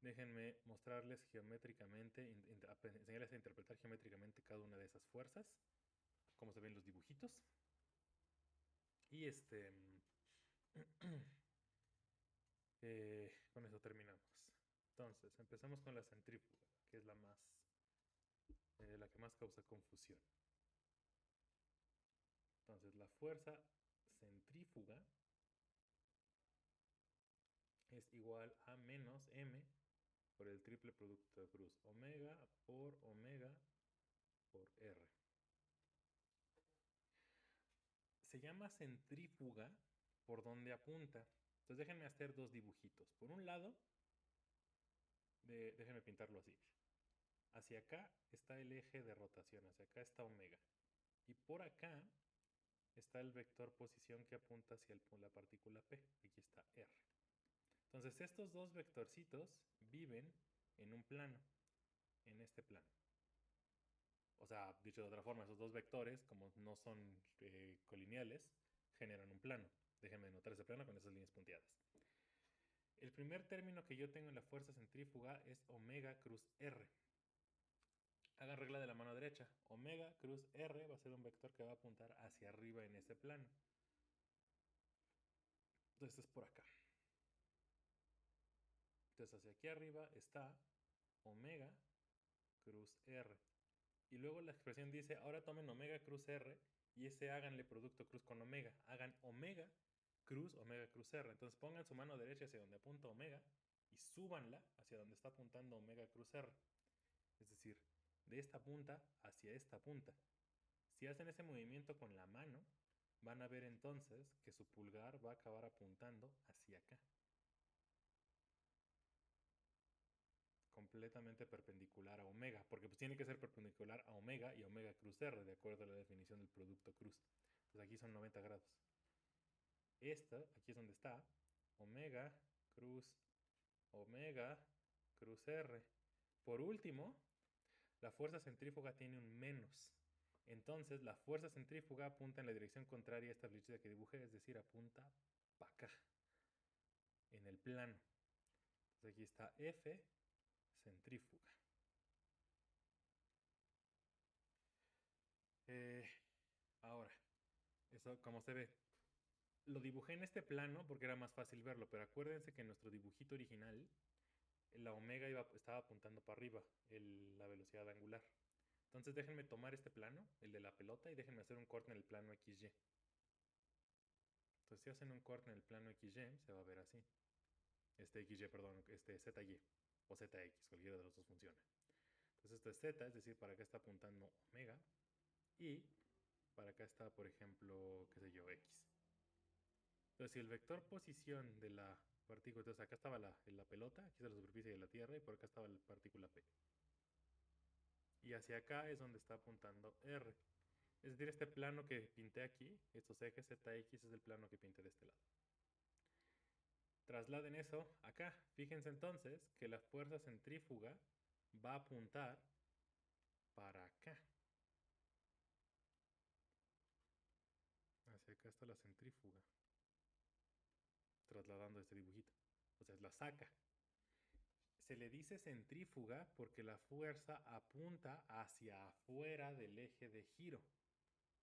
déjenme mostrarles geométricamente, enseñarles a interpretar geométricamente cada una de esas fuerzas, cómo se ven los dibujitos. Y con eso terminamos. Entonces, empezamos con la centrífuga, que es la que más causa confusión. Entonces, la fuerza centrífuga es igual a menos m por el triple producto de cruz, omega por omega por r. Se llama centrífuga por donde apunta. Entonces déjenme hacer dos dibujitos. Por un lado, déjenme pintarlo así. Hacia acá está el eje de rotación, hacia acá está omega. Y por acá está el vector posición que apunta hacia la partícula P. Aquí está R. Entonces estos dos vectorcitos viven en un plano, en este plano. O sea, dicho de otra forma, esos dos vectores, como no son colineales, generan un plano. Déjenme denotar ese plano con esas líneas punteadas. El primer término que yo tengo en la fuerza centrífuga es omega cruz R. Hagan regla de la mano derecha. Omega cruz R va a ser un vector que va a apuntar hacia arriba en ese plano. Entonces es por acá. Entonces hacia aquí arriba está omega cruz R. Y luego la expresión dice, ahora tomen omega cruz R y ese háganle producto cruz con omega. Hagan omega cruz R. Entonces pongan su mano derecha hacia donde apunta omega y súbanla hacia donde está apuntando omega cruz R. Es decir, de esta punta hacia esta punta. Si hacen ese movimiento con la mano, van a ver entonces que su pulgar va a acabar apuntando hacia acá. Completamente perpendicular a omega, porque pues tiene que ser perpendicular a omega y omega cruz R, de acuerdo a la definición del producto cruz. Pues aquí son 90 grados. Esta, aquí es donde está, omega cruz R. Por último, la fuerza centrífuga tiene un menos. Entonces, la fuerza centrífuga apunta en la dirección contraria a esta flechita que dibujé, es decir, apunta para acá, en el plano. Entonces, aquí está F centrífuga. Ahora, eso como se ve, lo dibujé en este plano porque era más fácil verlo, pero acuérdense que en nuestro dibujito original la omega estaba apuntando para arriba, la velocidad angular. Entonces déjenme tomar este plano, el de la pelota, y déjenme hacer un corte en el plano XY. Entonces si hacen un corte en el plano XY, se va a ver así. ZY o ZX, cualquiera de los dos funciona. Entonces esto es Z, es decir, para acá está apuntando omega, y para acá está, por ejemplo, qué sé yo, X. Entonces si el vector posición de la partícula, entonces acá estaba la pelota, aquí está la superficie de la Tierra, y por acá estaba la partícula P. Y hacia acá es donde está apuntando R. Es decir, este plano que pinté aquí, estos ejes ZX, es el plano que pinté de este lado. Trasladen eso acá. Fíjense entonces que la fuerza centrífuga va a apuntar para acá. Hacia acá está la centrífuga. Trasladando este dibujito. O sea, la saca. Se le dice centrífuga porque la fuerza apunta hacia afuera del eje de giro,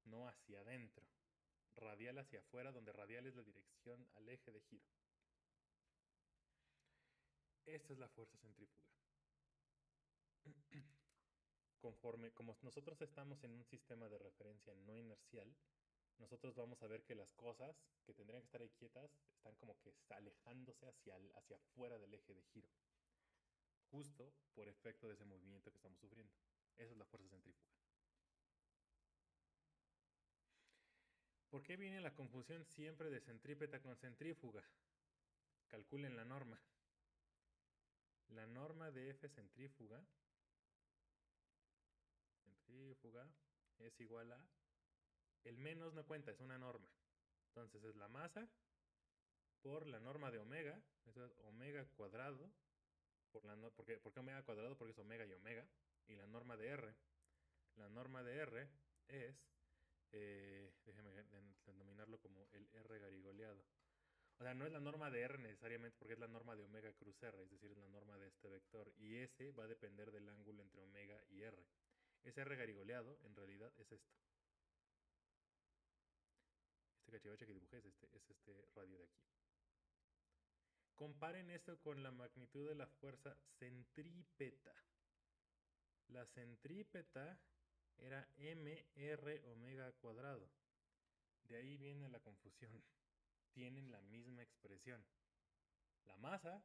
no hacia adentro. Radial hacia afuera, donde radial es la dirección al eje de giro. Esta es la fuerza centrífuga. Como nosotros estamos en un sistema de referencia no inercial, nosotros vamos a ver que las cosas que tendrían que estar ahí quietas están como que alejándose hacia afuera del eje de giro, justo por efecto de ese movimiento que estamos sufriendo. Esa es la fuerza centrífuga. ¿Por qué viene la confusión siempre de centrípeta con centrífuga? Calculen la norma. La norma de F centrífuga es igual a, el menos no cuenta, es una norma. Entonces es la masa por la norma de omega, eso es omega cuadrado ¿Por qué omega cuadrado? Porque es omega y omega. Y la norma de R es, déjeme denominarlo como el R garigoleado. O sea, no es la norma de R necesariamente porque es la norma de omega cruz R, es decir, es la norma de este vector. Y ese va a depender del ángulo entre omega y R. Ese R garigoleado en realidad es esto. Este cachivache que dibujé es este radio de aquí. Comparen esto con la magnitud de la fuerza centrípeta. La centrípeta era mr omega cuadrado. De ahí viene la confusión. Tienen la misma expresión. La masa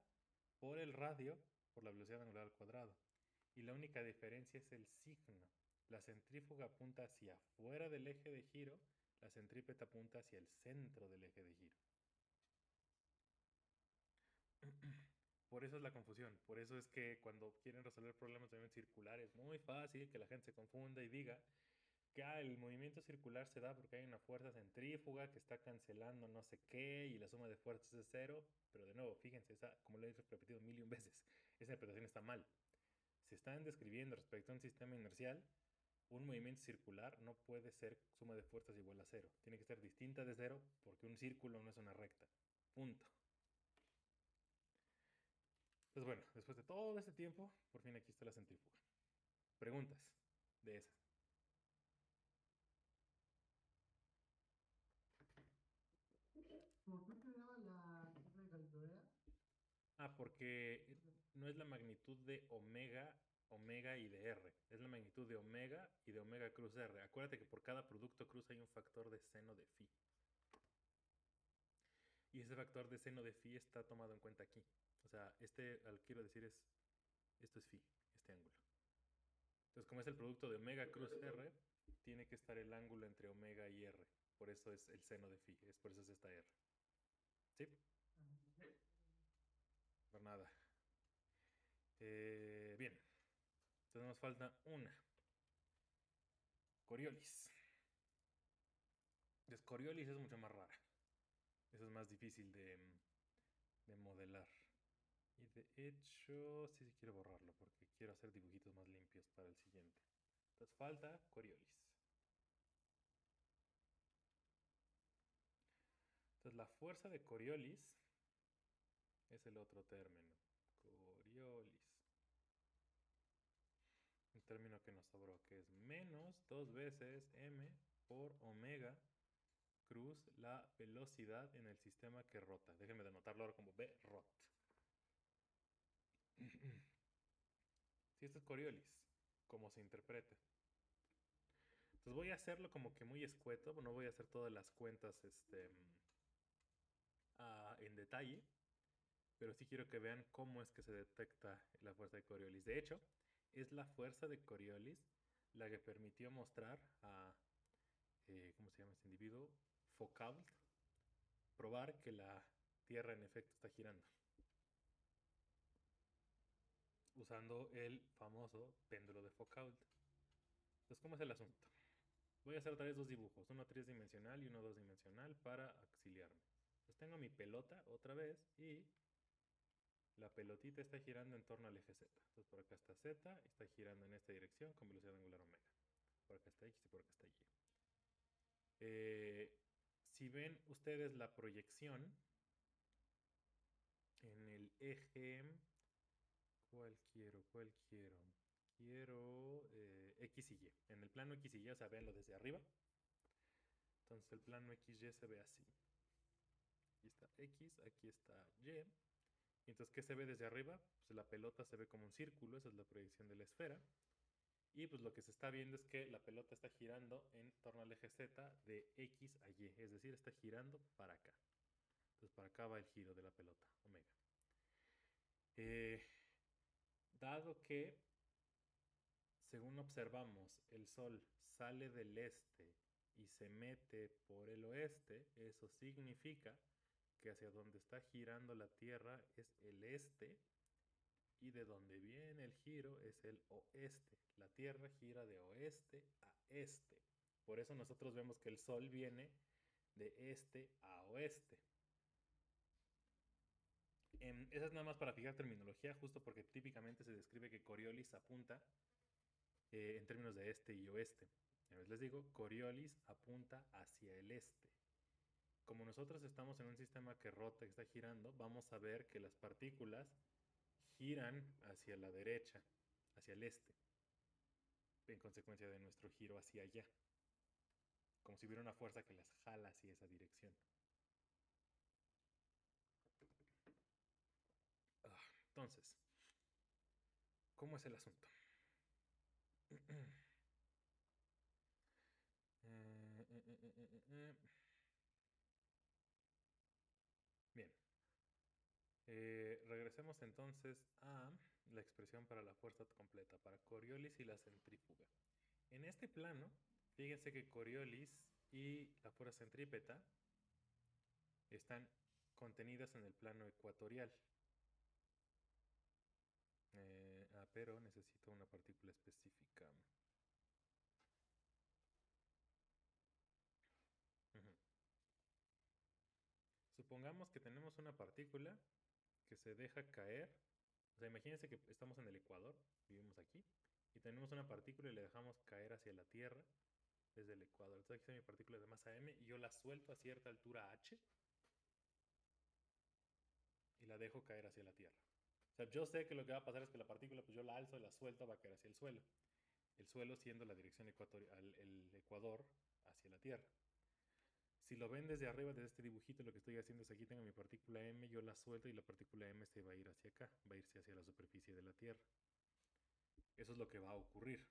por el radio por la velocidad angular al cuadrado. Y la única diferencia es el signo. La centrífuga apunta hacia afuera del eje de giro, la centrípeta apunta hacia el centro del eje de giro. Por eso es la confusión. Por eso es que cuando quieren resolver problemas de movimiento circular es muy fácil que la gente se confunda y diga que el movimiento circular se da porque hay una fuerza centrífuga que está cancelando no sé qué y la suma de fuerzas es cero. Pero de nuevo, fíjense, como lo he repetido mil y un veces, esa interpretación está mal. Se están describiendo respecto a un sistema inercial, un movimiento circular no puede ser suma de fuerzas igual a cero. Tiene que ser distinta de cero porque un círculo no es una recta. Punto. Entonces, bueno, después de todo este tiempo, por fin aquí está la centrífuga. Preguntas de esas. ¿Por qué te daba la R galileana? Porque no es la magnitud de omega y de R. Es la magnitud de omega y de omega cruz R. Acuérdate que por cada producto cruz hay un factor de seno de phi. Y ese factor de seno de phi está tomado en cuenta aquí. O sea, quiero decir esto es phi, este ángulo. Entonces, como es el producto de omega cruz R, tiene que estar el ángulo entre omega y R. Por eso es el seno de phi, por eso es esta R. ¿Sí? Por nada. Bien. Entonces nos falta una. Coriolis. Entonces, Coriolis es mucho más rara. Eso es más difícil de modelar. Y de hecho, sí quiero borrarlo porque quiero hacer dibujitos más limpios para el siguiente. Entonces falta Coriolis. Entonces la fuerza de Coriolis es el otro término. Coriolis. Un término que nos sobró, que es menos 2 veces m por omega cruz la velocidad en el sistema que rota. Déjenme denotarlo ahora como B rot. Si esto es Coriolis, ¿cómo se interpreta? Entonces voy a hacerlo como que muy escueto, no voy a hacer todas las cuentas en detalle, pero sí quiero que vean cómo es que se detecta la fuerza de Coriolis. De hecho, es la fuerza de Coriolis la que permitió mostrar a, ¿cómo se llama este individuo? Foucault, probar que la Tierra en efecto está girando. Usando el famoso péndulo de Foucault. Entonces, ¿cómo es el asunto? Voy a hacer otra vez dos dibujos, uno tridimensional y uno dosdimensional para auxiliarme. Entonces tengo mi pelota otra vez y la pelotita está girando en torno al eje Z. Entonces por acá está Z y está girando en esta dirección con velocidad angular omega. Por acá está X y por acá está Y. Si ven ustedes la proyección en el eje, ¿cuál quiero? Quiero X y Y. En el plano X y Y, o sea, véanlo desde arriba. Entonces el plano XY se ve así. Aquí está X, aquí está Y. Y entonces, ¿qué se ve desde arriba? Pues la pelota se ve como un círculo, esa es la proyección de la esfera. Y pues lo que se está viendo es que la pelota está girando en torno al eje Z de X a Y, es decir, está girando para acá. Entonces para acá va el giro de la pelota, omega. Dado que, según observamos, el Sol sale del este y se mete por el oeste, eso significa que hacia donde está girando la Tierra es el este y de donde viene el giro es el oeste. La Tierra gira de oeste a este. Por eso nosotros vemos que el Sol viene de este a oeste. Esa es nada más para fijar terminología, justo porque típicamente se describe que Coriolis apunta en términos de este y oeste. A ver, les digo, Coriolis apunta hacia el este. Como nosotros estamos en un sistema que rota, que está girando, vamos a ver que las partículas giran hacia la derecha, hacia el este, en consecuencia de nuestro giro hacia allá, como si hubiera una fuerza que las jala hacia esa dirección. Entonces, ¿cómo es el asunto? Bien, regresemos entonces a la expresión para la fuerza completa, para Coriolis y la centrífuga. En este plano, fíjense que Coriolis y la fuerza centrípeta están contenidas en el plano ecuatorial. Pero necesito una partícula específica. Supongamos que tenemos una partícula que se deja caer. O sea, imagínense que estamos en el Ecuador, vivimos aquí, y tenemos una partícula y le dejamos caer hacia la Tierra desde el Ecuador. Entonces aquí está mi partícula de masa m y yo la suelto a cierta altura h y la dejo caer hacia la Tierra. O sea, yo sé que lo que va a pasar es que la partícula, pues yo la alzo y la suelto, va a caer hacia el suelo. El suelo siendo la dirección ecuatorial, el Ecuador hacia la Tierra. Si lo ven desde arriba, desde este dibujito, lo que estoy haciendo es aquí tengo mi partícula m, yo la suelto y la partícula m se va a ir hacia acá, va a irse hacia la superficie de la Tierra. Eso es lo que va a ocurrir.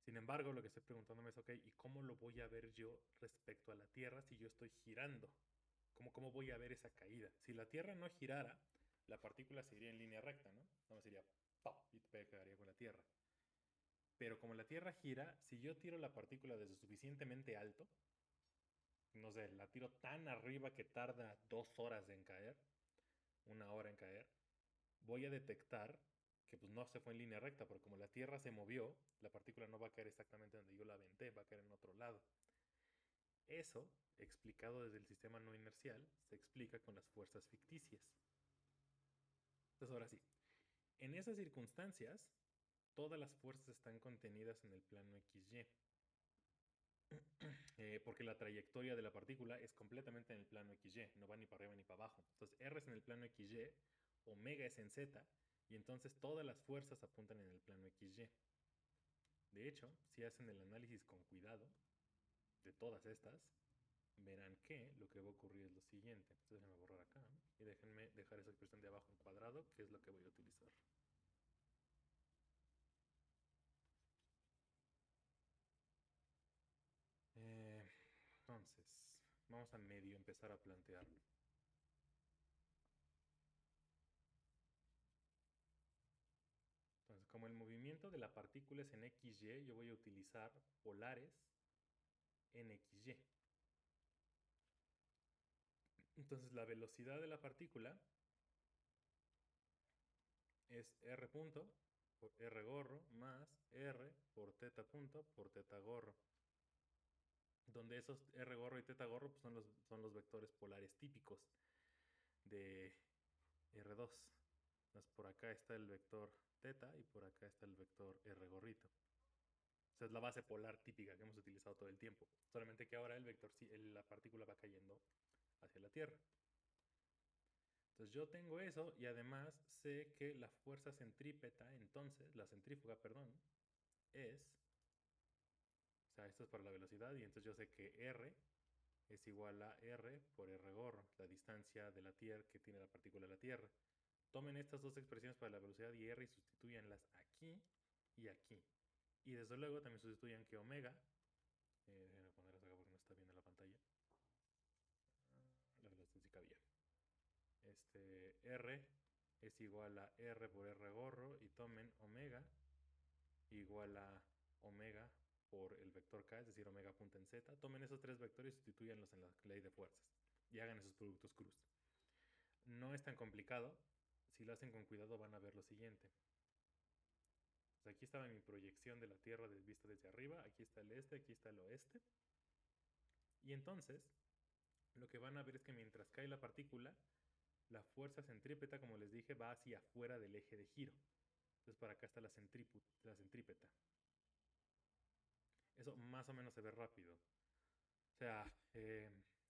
Sin embargo, lo que estoy preguntándome es, ok, ¿y cómo lo voy a ver yo respecto a la Tierra si yo estoy girando? ¿Cómo voy a ver esa caída? Si la Tierra no girara, la partícula seguiría en línea recta, ¿no? No sería ¡pop! Y te pegaría con la Tierra. Pero como la Tierra gira, si yo tiro la partícula desde suficientemente alto, no sé, la tiro tan arriba que tarda 2 horas en caer, 1 hora en caer, voy a detectar que pues no se fue en línea recta, porque como la Tierra se movió, la partícula no va a caer exactamente donde yo la aventé, va a caer en otro lado. Eso, explicado desde el sistema no inercial, se explica con las fuerzas ficticias. Entonces ahora sí, en esas circunstancias, todas las fuerzas están contenidas en el plano XY. Porque la trayectoria de la partícula es completamente en el plano XY, no va ni para arriba ni para abajo. Entonces R es en el plano XY, omega es en Z, y entonces todas las fuerzas apuntan en el plano XY. De hecho, si hacen el análisis con cuidado de todas estas, verán que lo que va a ocurrir es lo siguiente. Entonces déjenme borrar acá y déjenme dejar esa expresión de abajo en cuadrado, que es lo que voy a utilizar. Entonces, vamos a medio empezar a plantearlo. Entonces, como el movimiento de la partícula es en XY, yo voy a utilizar polares en XY. Entonces, la velocidad de la partícula es r punto por r gorro más r por teta punto por teta gorro. Donde esos r gorro y teta gorro pues son los vectores polares típicos de R2. Entonces, por acá está el vector teta y por acá está el vector R gorrito. O sea, es la base polar típica que hemos utilizado todo el tiempo. Solamente que ahora el vector, la partícula va cayendo hacia la Tierra. Entonces yo tengo eso y además sé que la fuerza centrípeta, entonces, la centrífuga, perdón, es, o sea, esto es para la velocidad y entonces yo sé que R es igual a R por R gorro, la distancia de la Tierra que tiene la partícula de la Tierra. Tomen estas dos expresiones para la velocidad y R y sustituyanlas aquí y aquí. Y desde luego también sustituyan que omega, déjenme poner acá porque no está bien en la pantalla, la velocidad sí cabía. R es igual a R por R gorro y tomen omega igual a omega por el vector K, es decir, omega punta en Z. Tomen esos tres vectores y sustituyanlos en la ley de fuerzas y hagan esos productos cruz. No es tan complicado. Si lo hacen con cuidado van a ver lo siguiente. Pues aquí estaba mi proyección de la Tierra vista desde arriba. Aquí está el este, aquí está el oeste. Y entonces, lo que van a ver es que mientras cae la partícula, la fuerza centrípeta, como les dije, va hacia afuera del eje de giro. Entonces para acá está la centrípeta. Eso más o menos se ve rápido. O sea,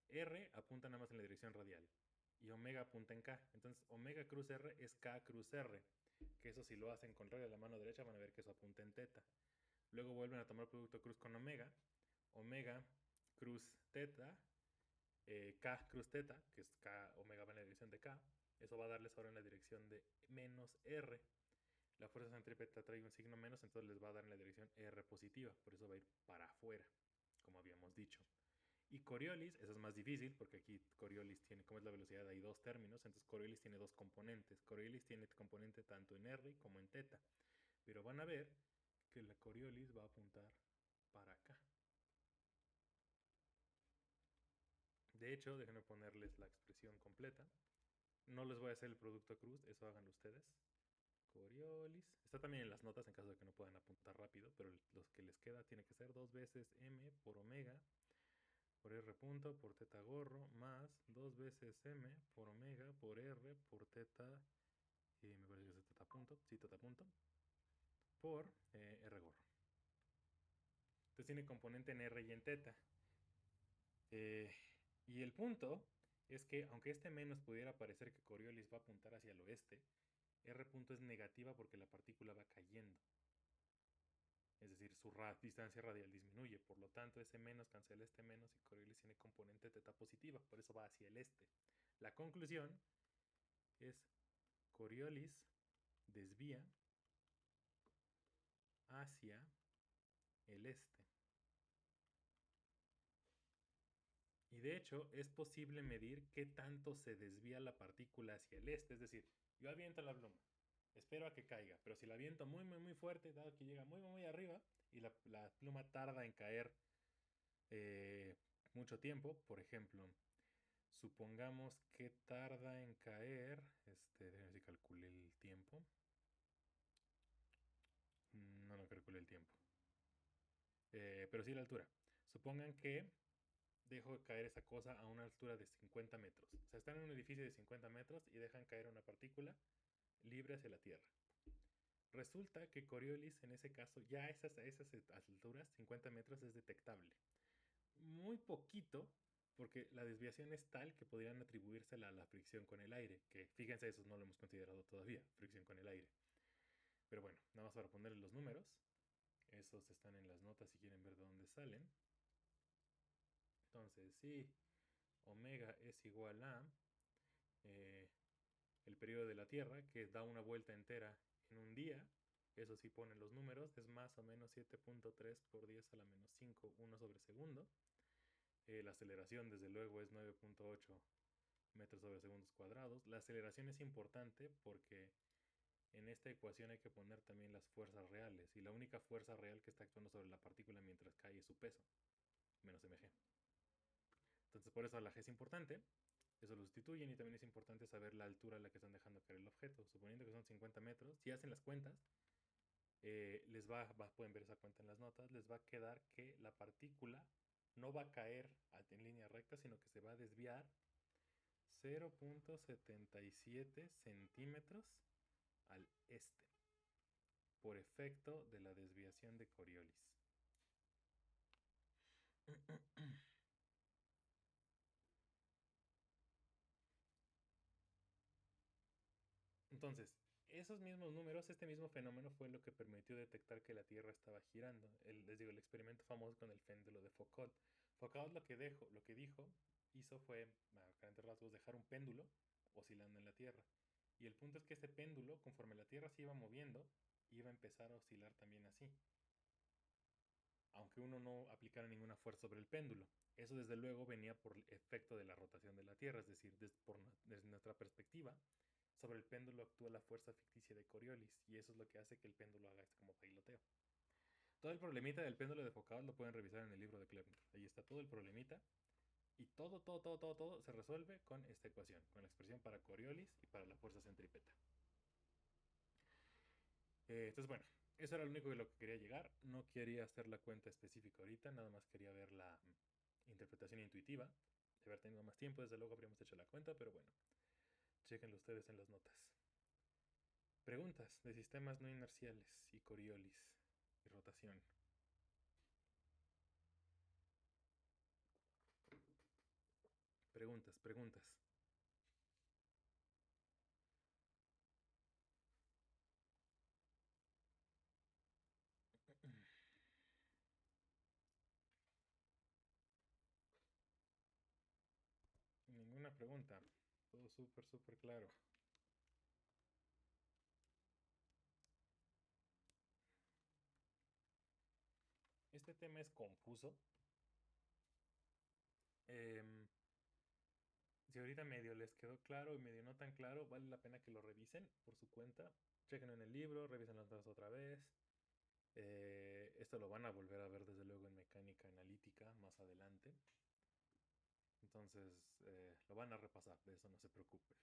R apunta nada más en la dirección radial y omega apunta en K. Entonces omega cruz R es K cruz R, que eso si lo hacen con regla de la mano derecha van a ver que eso apunta en teta. Luego vuelven a tomar producto cruz con omega, omega cruz teta, K cruz teta, que es K, omega va en la dirección de K. Eso va a darles ahora en la dirección de menos R. La fuerza centrípeta trae un signo menos, entonces les va a dar en la dirección R positiva, por eso va a ir para afuera, como habíamos dicho. Y Coriolis, eso es más difícil, porque aquí Coriolis tiene, como es la velocidad, hay dos términos, entonces Coriolis tiene dos componentes. Coriolis tiene componente tanto en R como en teta, pero van a ver que la Coriolis va a apuntar para acá. De hecho, déjenme ponerles la expresión completa. No les voy a hacer el producto cruz, eso háganlo ustedes. Coriolis. Está también en las notas en caso de que no puedan apuntar rápido, pero los que les queda tiene que ser 2 veces m por omega por r punto por teta gorro más 2 veces m por omega por r por teta, me parece que es teta punto, sí, teta punto, por r gorro. Entonces tiene componente en r y en teta. Y el punto es que aunque este menos pudiera parecer que Coriolis va a apuntar hacia el oeste, r punto es negativa porque la partícula va cayendo. Es decir, su distancia radial disminuye, por lo tanto ese menos cancela este menos y Coriolis tiene componente teta positiva, por eso va hacia el este. La conclusión es Coriolis desvía hacia el este. Y de hecho es posible medir qué tanto se desvía la partícula hacia el este, es decir, yo aviento la pluma, espero a que caiga, pero si la aviento muy muy muy fuerte, dado que llega muy muy arriba y la pluma tarda en caer mucho tiempo, por ejemplo, supongamos que tarda en caer, déjenme ver si calculé el tiempo. No calculé el tiempo. Pero sí la altura. Supongan que dejo caer esa cosa a una altura de 50 metros. O sea, están en un edificio de 50 metros y dejan caer una partícula libre hacia la Tierra. Resulta que Coriolis en ese caso ya a esas alturas, 50 metros, es detectable. Muy poquito, porque la desviación es tal que podrían atribuírsela a la fricción con el aire, que fíjense, eso no lo hemos considerado todavía, fricción con el aire. Pero bueno, nada más para ponerle los números, esos están en las notas si quieren ver de dónde salen. Entonces, si omega es igual a el periodo de la Tierra, que da una vuelta entera en un día, eso sí ponen los números, es más o menos 7.3 por 10 a la menos 5, 1 sobre segundo. La aceleración, desde luego, es 9.8 metros sobre segundos cuadrados. La aceleración es importante porque en esta ecuación hay que poner también las fuerzas reales, y la única fuerza real que está actuando sobre la partícula mientras cae es su peso, menos mg. Entonces por eso la g es importante, eso lo sustituyen, y también es importante saber la altura a la que están dejando caer el objeto. Suponiendo que son 50 metros, si hacen las cuentas, pueden ver esa cuenta en las notas, les va a quedar que la partícula no va a caer en línea recta, sino que se va a desviar 0.77 centímetros al este, por efecto de la desviación de Coriolis. Entonces, esos mismos números, este mismo fenómeno fue lo que permitió detectar que la Tierra estaba girando. Les digo, el experimento famoso con el péndulo de Foucault. Foucault lo que hizo fue, a grandes rasgos, dejar un péndulo oscilando en la Tierra. Y el punto es que este péndulo, conforme la Tierra se iba moviendo, iba a empezar a oscilar también así, aunque uno no aplicara ninguna fuerza sobre el péndulo. Eso desde luego venía por el efecto de la rotación de la Tierra, es decir, desde nuestra perspectiva, sobre el péndulo actúa la fuerza ficticia de Coriolis, y eso es lo que hace que el péndulo haga esto como bailoteo. Todo el problemita del péndulo de Foucault lo pueden revisar en el libro de Klebner. Ahí está todo el problemita, y todo se resuelve con esta ecuación, con la expresión para Coriolis y para la fuerza centrípeta. Entonces, bueno, eso era lo único de lo que quería llegar. No quería hacer la cuenta específica ahorita, nada más quería ver la interpretación intuitiva. De haber tenido más tiempo, desde luego habríamos hecho la cuenta, pero bueno. Chequenlo ustedes en las notas. Preguntas de sistemas no inerciales y Coriolis y rotación. Preguntas, preguntas. Ninguna pregunta. Todo súper, súper claro. Este tema es confuso. Eh, si ahorita medio les quedó claro y medio no tan claro, vale la pena que lo revisen por su cuenta. Chequen en el libro, revisen las notas otra vez. Esto lo van a volver a ver desde luego en mecánica analítica más adelante. Entonces lo van a repasar, de eso no se preocupen.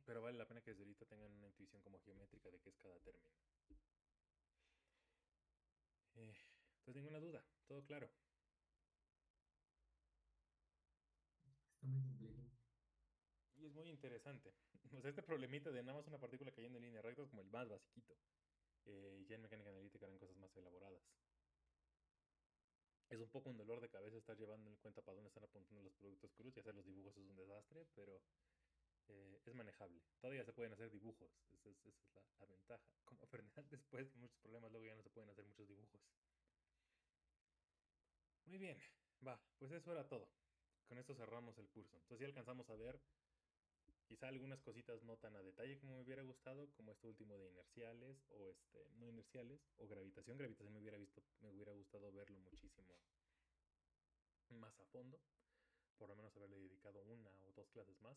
Pero vale la pena que desde ahorita tengan una intuición como geométrica de qué es cada término. Entonces ninguna duda, todo claro. Está muy complejo. Y es muy interesante. O sea, este problemita de nada más una partícula cayendo en línea recta es como el más basiquito. Ya en mecánica analítica eran cosas más elaboradas. Es un poco un dolor de cabeza estar llevando en cuenta para dónde están apuntando los productos cruz y hacer los dibujos es un desastre, pero es manejable. Todavía se pueden hacer dibujos, esa es la ventaja. Como aprender después de muchos problemas, luego ya no se pueden hacer muchos dibujos. Muy bien, va, pues eso era todo. Con esto cerramos el curso. Entonces ya alcanzamos a ver quizá algunas cositas no tan a detalle como me hubiera gustado, como esto último de inerciales o no inerciales o gravitación. Gravitación me hubiera gustado verlo muchísimo más a fondo, por lo menos haberle dedicado una o dos clases más,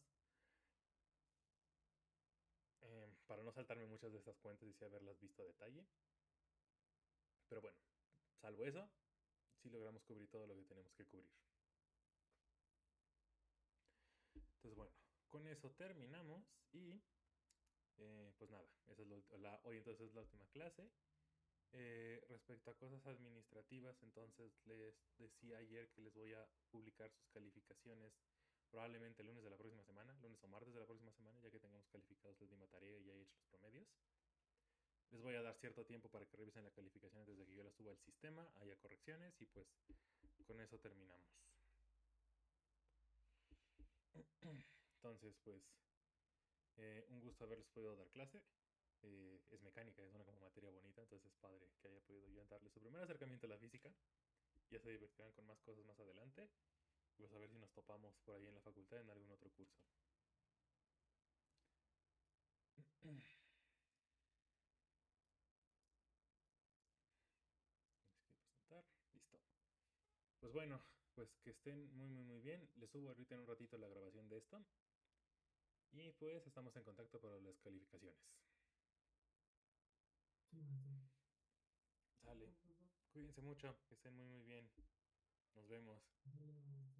para no saltarme muchas de estas cuentas y sí haberlas visto a detalle. Pero bueno, salvo eso, sí logramos cubrir todo lo que tenemos que cubrir. Entonces bueno, con eso terminamos y pues nada, esa es hoy entonces es la última clase. Respecto a cosas administrativas, entonces les decía ayer que les voy a publicar sus calificaciones probablemente el lunes de la próxima semana, lunes o martes de la próxima semana, ya que tengamos calificados la última tarea y ya he hecho los promedios. Les voy a dar cierto tiempo para que revisen la calificación desde que yo la suba al sistema, haya correcciones y pues con eso terminamos. Entonces, pues un gusto haberles podido dar clase. Es mecánica, es una como materia bonita, entonces es padre que haya podido yo darle su primer acercamiento a la física. Ya se divertirán con más cosas más adelante. Pues a ver si nos topamos por ahí en la facultad en algún otro curso. Presentar. Listo. Pues bueno, pues que estén muy, muy, muy bien. Les subo ahorita en un ratito la grabación de esto. Y pues estamos en contacto para las calificaciones. Sí, maestro. Sale. Cuídense mucho, que estén muy, muy bien. Nos vemos. Hasta luego, maestro.